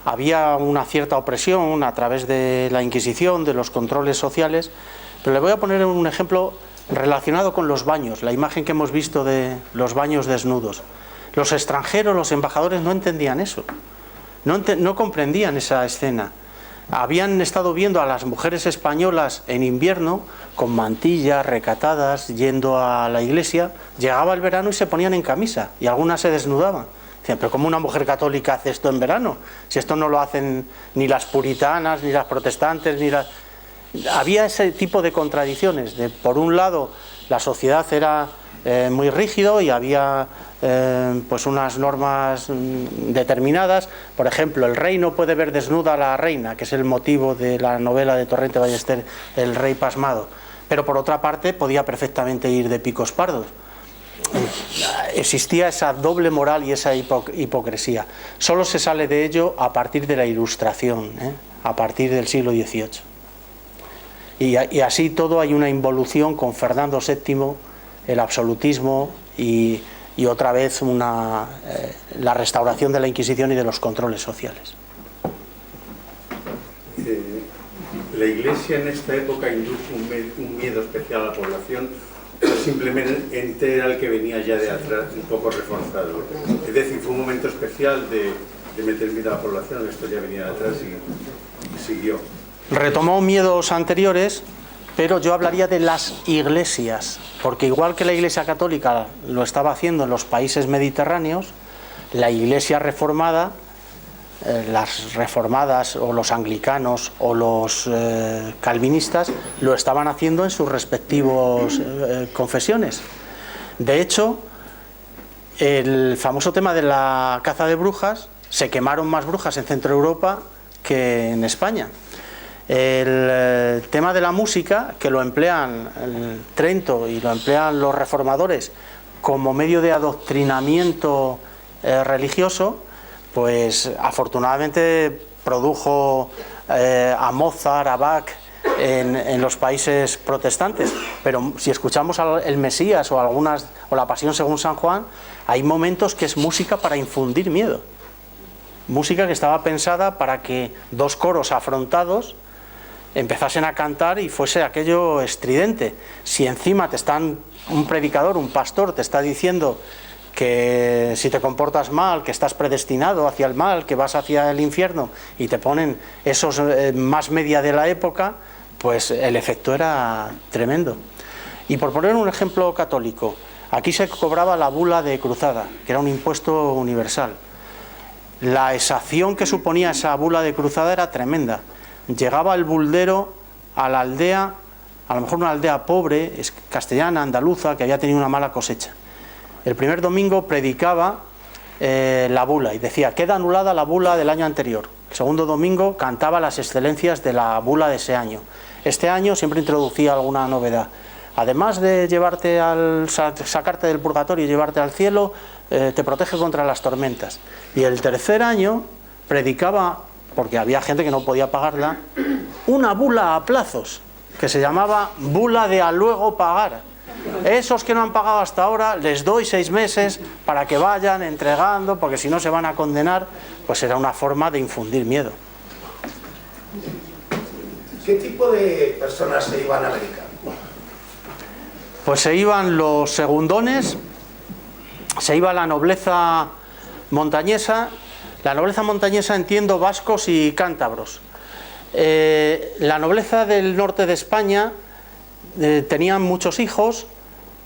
había una cierta opresión a través de la Inquisición, de los controles sociales, pero le voy a poner un ejemplo relacionado con los baños, la imagen que hemos visto de los baños desnudos. Los extranjeros, los embajadores no entendían eso, no comprendían esa escena. Habían estado viendo a las mujeres españolas en invierno con mantillas recatadas, yendo a la iglesia, llegaba el verano y se ponían en camisa, y algunas se desnudaban. Decían, pero ¿cómo una mujer católica hace esto en verano? Si esto no lo hacen ni las puritanas, ni las protestantes, ni las... Había ese tipo de contradicciones. Por un lado, la sociedad era muy rígido y había pues unas normas determinadas. Por ejemplo, el rey no puede ver desnuda a la reina, que es el motivo de la novela de Torrente Ballester, El rey pasmado. Pero por otra parte, podía perfectamente ir de picos pardos. Existía esa doble moral y esa hipocresía. Solo se sale de ello a partir de la Ilustración, a partir del siglo XVIII. Y así todo hay una involución con Fernando VII, el absolutismo y otra vez la restauración de la Inquisición y de los controles sociales. ¿La Iglesia en esta época induce un miedo especial a la población o simplemente era el que venía ya de atrás un poco reforzado? Es decir, ¿fue un momento especial de meter miedo a la población? Esto ya venía de atrás y siguió. Retomó miedos anteriores, pero yo hablaría de las iglesias, porque igual que la Iglesia Católica lo estaba haciendo en los países mediterráneos, la Iglesia reformada, las reformadas o los anglicanos o los calvinistas lo estaban haciendo en sus respectivos confesiones. De hecho, el famoso tema de la caza de brujas, se quemaron más brujas en Centro Europa que en España. El tema de la música, que lo emplean el Trento y lo emplean los reformadores como medio de adoctrinamiento religioso, pues afortunadamente produjo a Mozart, a Bach en los países protestantes. Pero si escuchamos el Mesías o la Pasión según San Juan, hay momentos que es música para infundir miedo. Música que estaba pensada para que dos coros afrontados empezasen a cantar y fuese aquello estridente. Si encima un predicador, un pastor te está diciendo que si te comportas mal, que estás predestinado hacia el mal, que vas hacia el infierno, y te ponen esos más media de la época, pues el efecto era tremendo. Y por poner un ejemplo católico, aquí se cobraba la bula de cruzada, que era un impuesto universal. La exacción que suponía esa bula de cruzada era tremenda. Llegaba el buldero a la aldea, a lo mejor una aldea pobre, castellana, andaluza, que había tenido una mala cosecha. El primer domingo predicaba la bula y decía, queda anulada la bula del año anterior. El segundo domingo cantaba las excelencias de la bula de ese año. Este año siempre introducía alguna novedad. Además de sacarte del purgatorio y llevarte al cielo, te protege contra las tormentas. Y el tercer año predicaba, porque había gente que no podía pagarla, una bula a plazos, que se llamaba bula de a luego pagar. Esos que no han pagado hasta ahora, les doy 6 meses para que vayan entregando, porque si no se van a condenar. Pues era una forma de infundir miedo. ¿Qué tipo de personas se iban a América? Pues se iban los segundones, se iba la nobleza montañesa. La nobleza montañesa entiendo vascos y cántabros. La nobleza del norte de España tenían muchos hijos,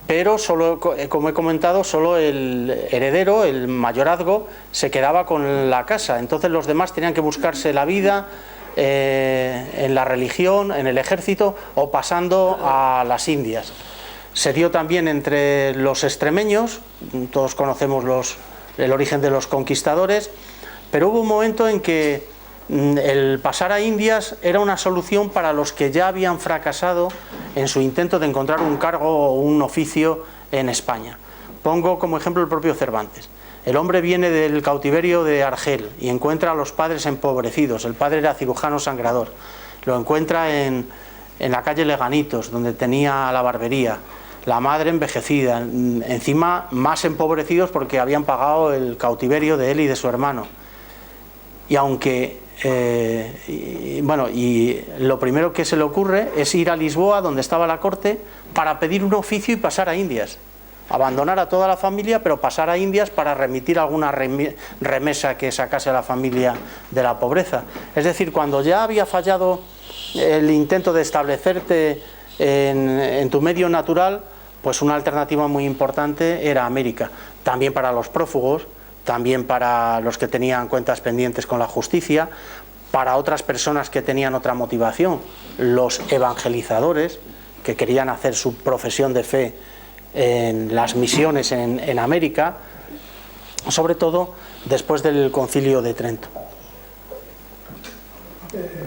pero solo, como he comentado, solo el heredero, el mayorazgo, se quedaba con la casa. Entonces los demás tenían que buscarse la vida en la religión, en el ejército o pasando a las Indias. Se dio también entre los extremeños, todos conocemos el origen de los conquistadores, pero hubo un momento en que el pasar a Indias era una solución para los que ya habían fracasado en su intento de encontrar un cargo o un oficio en España. Pongo como ejemplo el propio Cervantes. El hombre viene del cautiverio de Argel y encuentra a los padres empobrecidos. El padre era cirujano sangrador. Lo encuentra en la calle Leganitos, donde tenía la barbería. La madre envejecida, encima más empobrecidos porque habían pagado el cautiverio de él y de su hermano. Y aunque, y lo primero que se le ocurre es ir a Lisboa, donde estaba la corte, para pedir un oficio y pasar a Indias. Abandonar a toda la familia, pero pasar a Indias para remitir alguna remesa que sacase a la familia de la pobreza. Es decir, cuando ya había fallado el intento de establecerte en tu medio natural, pues una alternativa muy importante era América. También para los prófugos, también para los que tenían cuentas pendientes con la justicia, para otras personas que tenían otra motivación, los evangelizadores, que querían hacer su profesión de fe en las misiones en América, sobre todo después del Concilio de Trento.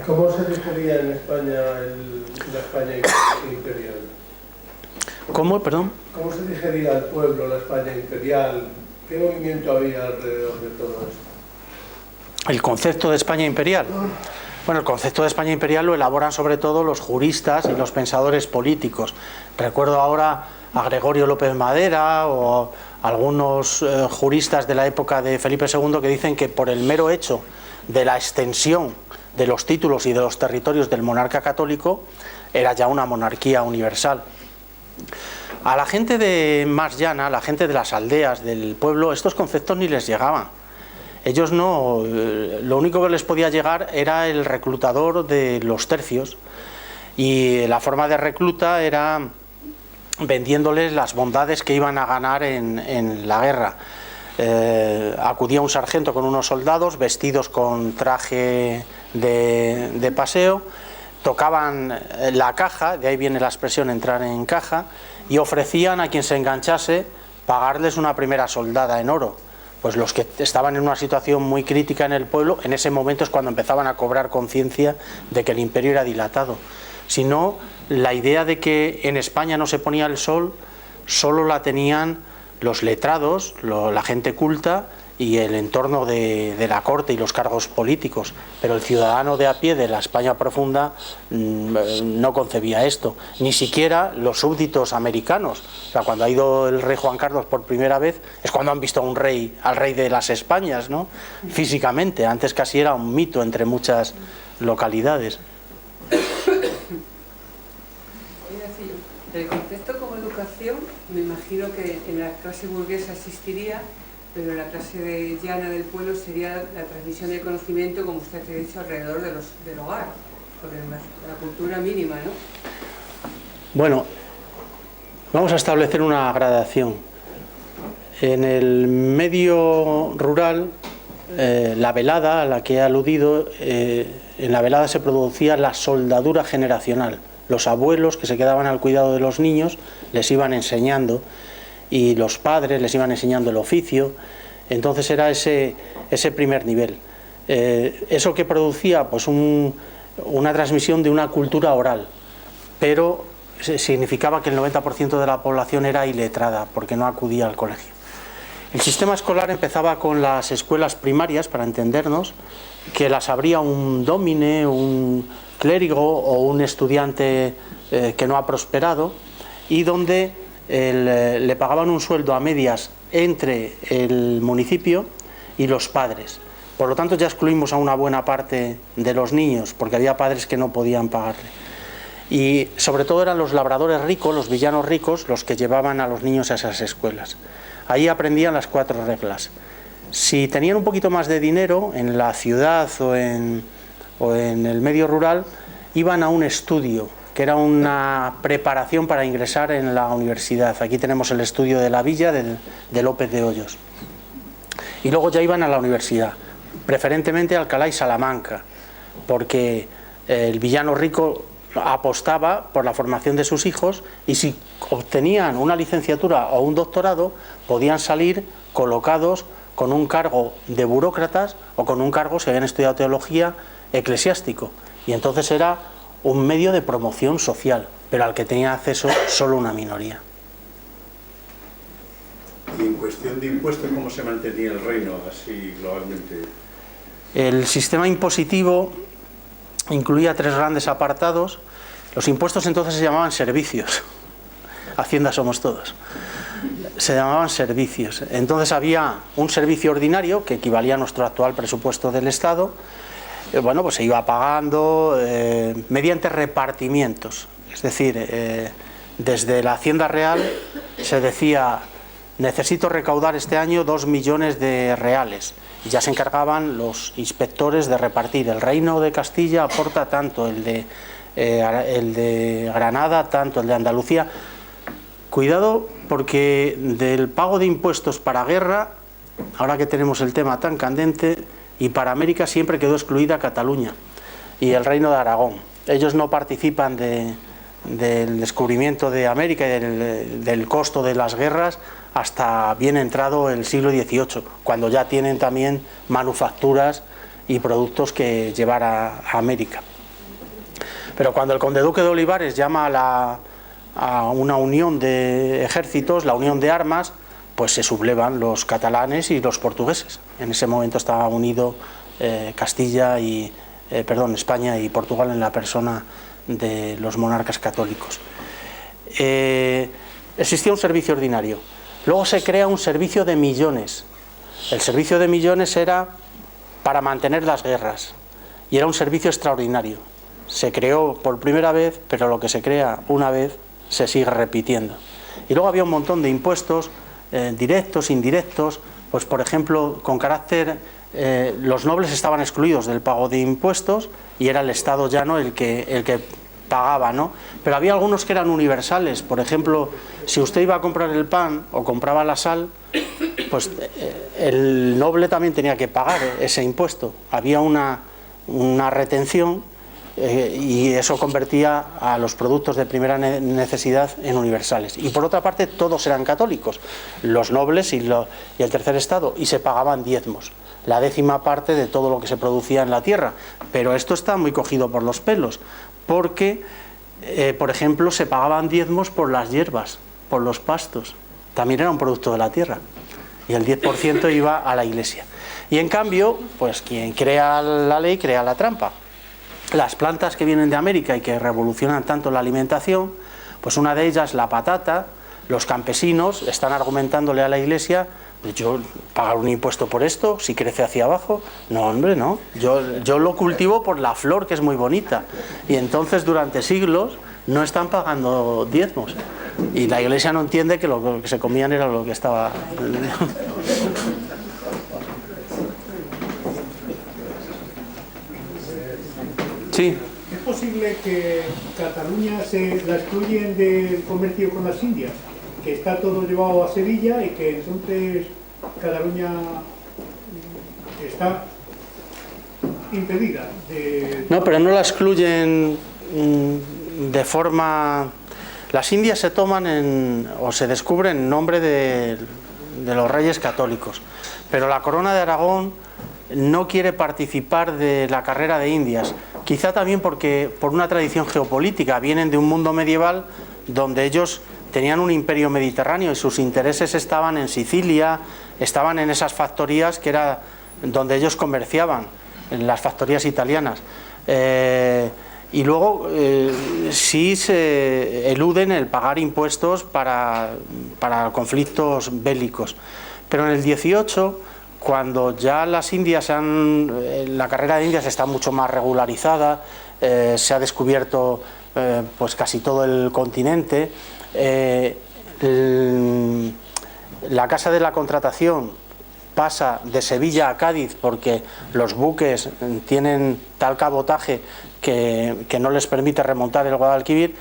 ¿Cómo se digería en España la España imperial? ¿Cómo, perdón? ¿Cómo se digería el pueblo la España imperial? ¿Qué movimiento había alrededor de todo esto? El concepto de España imperial. Bueno, el concepto de España imperial lo elaboran sobre todo los juristas y los pensadores políticos. Recuerdo ahora a Gregorio López Madera o algunos juristas de la época de Felipe II que dicen que por el mero hecho de la extensión de los títulos y de los territorios del monarca católico era ya una monarquía universal. A la gente de más llana, a la gente de las aldeas, del pueblo, estos conceptos ni les llegaban. Ellos no, lo único que les podía llegar era el reclutador de los tercios, y la forma de recluta era vendiéndoles las bondades que iban a ganar en la guerra. Acudía un sargento con unos soldados vestidos con traje de paseo, tocaban la caja, de ahí viene la expresión entrar en caja, y ofrecían a quien se enganchase pagarles una primera soldada en oro. Pues los que estaban en una situación muy crítica en el pueblo, en ese momento es cuando empezaban a cobrar conciencia de que el imperio era dilatado. Si no, la idea de que en España no se ponía el sol solo la tenían los letrados, la gente culta y el entorno de la corte y los cargos políticos, pero el ciudadano de a pie de la España profunda no concebía esto, ni siquiera los súbditos americanos. O sea, cuando ha ido el rey Juan Carlos por primera vez es cuando han visto a al rey de las Españas, ¿no? Físicamente, antes casi era un mito entre muchas localidades. El concepto como educación, me imagino que en la clase burguesa existiría, pero en la clase llana del pueblo sería la transmisión del conocimiento, como usted ha dicho, alrededor del hogar, porque la cultura mínima, ¿no? Bueno, vamos a establecer una gradación. En el medio rural, la velada a la que he aludido, en la velada se producía la soldadura generacional. Los abuelos que se quedaban al cuidado de los niños les iban enseñando, y los padres les iban enseñando el oficio. Entonces era ese primer nivel. Eso que producía pues una transmisión de una cultura oral, pero significaba que el 90% de la población era iletrada porque no acudía al colegio. El sistema escolar empezaba con las escuelas primarias, para entendernos, que las abría un dómine, un clérigo o un estudiante que no ha prosperado, y donde le pagaban un sueldo a medias entre el municipio y los padres. Por lo tanto, ya excluimos a una buena parte de los niños, porque había padres que no podían pagarle. Y sobre todo eran los labradores ricos, los villanos ricos, los que llevaban a los niños a esas escuelas. Ahí aprendían las 4 reglas. Si tenían un poquito más de dinero en la ciudad o en el medio rural, iban a un estudio, que era una preparación para ingresar en la universidad. Aquí tenemos el estudio de la Villa de López de Hoyos. Y luego ya iban a la universidad, preferentemente a Alcalá y Salamanca, porque el villano rico apostaba por la formación de sus hijos, y si obtenían una licenciatura o un doctorado podían salir colocados con un cargo de burócratas o con un cargo, si habían estudiado teología, eclesiástico, y entonces era un medio de promoción social, pero al que tenía acceso solo una minoría. Y en cuestión de impuestos, ¿cómo se mantenía el reino así globalmente? El sistema impositivo incluía 3 grandes apartados. Los impuestos entonces se llamaban servicios. Hacienda somos todos. Se llamaban servicios. Entonces había un servicio ordinario que equivalía a nuestro actual presupuesto del Estado. Bueno, pues se iba pagando mediante repartimientos. Es decir, desde la Hacienda Real se decía: necesito recaudar este año 2 millones de reales. Y ya se encargaban los inspectores de repartir. El Reino de Castilla aporta tanto, el de Granada tanto, el de Andalucía. Cuidado, porque del pago de impuestos para guerra, ahora que tenemos el tema tan candente, y para América siempre quedó excluida Cataluña y el Reino de Aragón. Ellos no participan del descubrimiento de América y del costo de las guerras hasta bien entrado el siglo XVIII, cuando ya tienen también manufacturas y productos que llevar a América. Pero cuando el conde duque de Olivares llama a una unión de ejércitos, la unión de armas, pues se sublevan los catalanes y los portugueses. En ese momento estaba unido España y Portugal en la persona de los monarcas católicos. Existía un servicio ordinario. Luego se crea un servicio de millones. El servicio de millones era para mantener las guerras y era un servicio extraordinario. Se creó por primera vez, pero lo que se crea una vez se sigue repitiendo. Y luego había un montón de impuestos, directos, indirectos, pues por ejemplo, con carácter, los nobles estaban excluidos del pago de impuestos y era el Estado llano el que pagaba, ¿no? Pero había algunos que eran universales. Por ejemplo, si usted iba a comprar el pan o compraba la sal, pues el noble también tenía que pagar ese impuesto. Había una retención y eso convertía a los productos de primera necesidad en universales. Y por otra parte, todos eran católicos, los nobles y el tercer estado, y se pagaban diezmos, la 10ª parte de todo lo que se producía en la tierra. Pero esto está muy cogido por los pelos, porque, por ejemplo, se pagaban diezmos por las hierbas, por los pastos, también era un producto de la tierra, y el 10% iba a la Iglesia. Y en cambio, pues quien crea la ley crea la trampa. Las plantas que vienen de América y que revolucionan tanto la alimentación, pues una de ellas, la patata, los campesinos están argumentándole a la Iglesia: yo pagar un impuesto por esto, si crece hacia abajo, no, hombre, no, yo lo cultivo por la flor, que es muy bonita, y entonces durante siglos no están pagando diezmos, y la Iglesia no entiende que lo que se comían era lo que estaba. Sí. ¿Es posible que Cataluña la excluyen del comercio con las Indias? Que está todo llevado a Sevilla y que entonces Cataluña está impedida de... No, pero no la excluyen de forma... Las Indias se toman o se descubren en nombre de los reyes católicos, pero la corona de Aragón no quiere participar de la carrera de Indias, quizá también porque por una tradición geopolítica vienen de un mundo medieval donde ellos tenían un imperio mediterráneo y sus intereses estaban en Sicilia, estaban en esas factorías que era donde ellos comerciaban, en las factorías italianas. Y luego sí se eluden el pagar impuestos para conflictos bélicos. Pero en el 18, cuando ya las Indias la carrera de Indias está mucho más regularizada, se ha descubierto pues casi todo el continente, la Casa de la Contratación pasa de Sevilla a Cádiz porque los buques tienen tal cabotaje que no les permite remontar el Guadalquivir.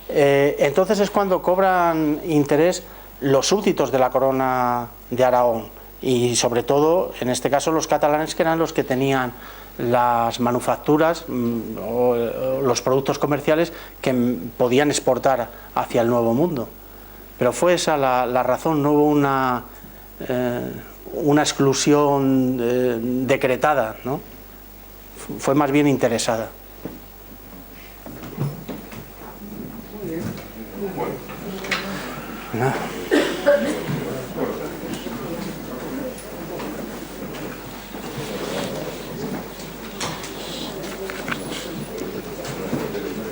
Entonces es cuando cobran interés los súbditos de la corona de Aragón y sobre todo en este caso los catalanes, que eran los que tenían las manufacturas o los productos comerciales que podían exportar hacia el Nuevo Mundo. Pero fue esa la razón, no hubo una exclusión decretada, ¿no? Fue más bien interesada. ¿No?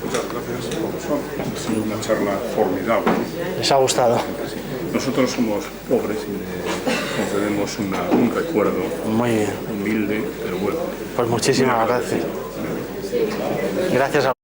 Muchas gracias, profesor. Ha sido una charla formidable. ¿Les ha gustado? Nosotros somos pobres y le concedemos un recuerdo muy bien, humilde, pero bueno. Pues muchísimas gracias. Gracias a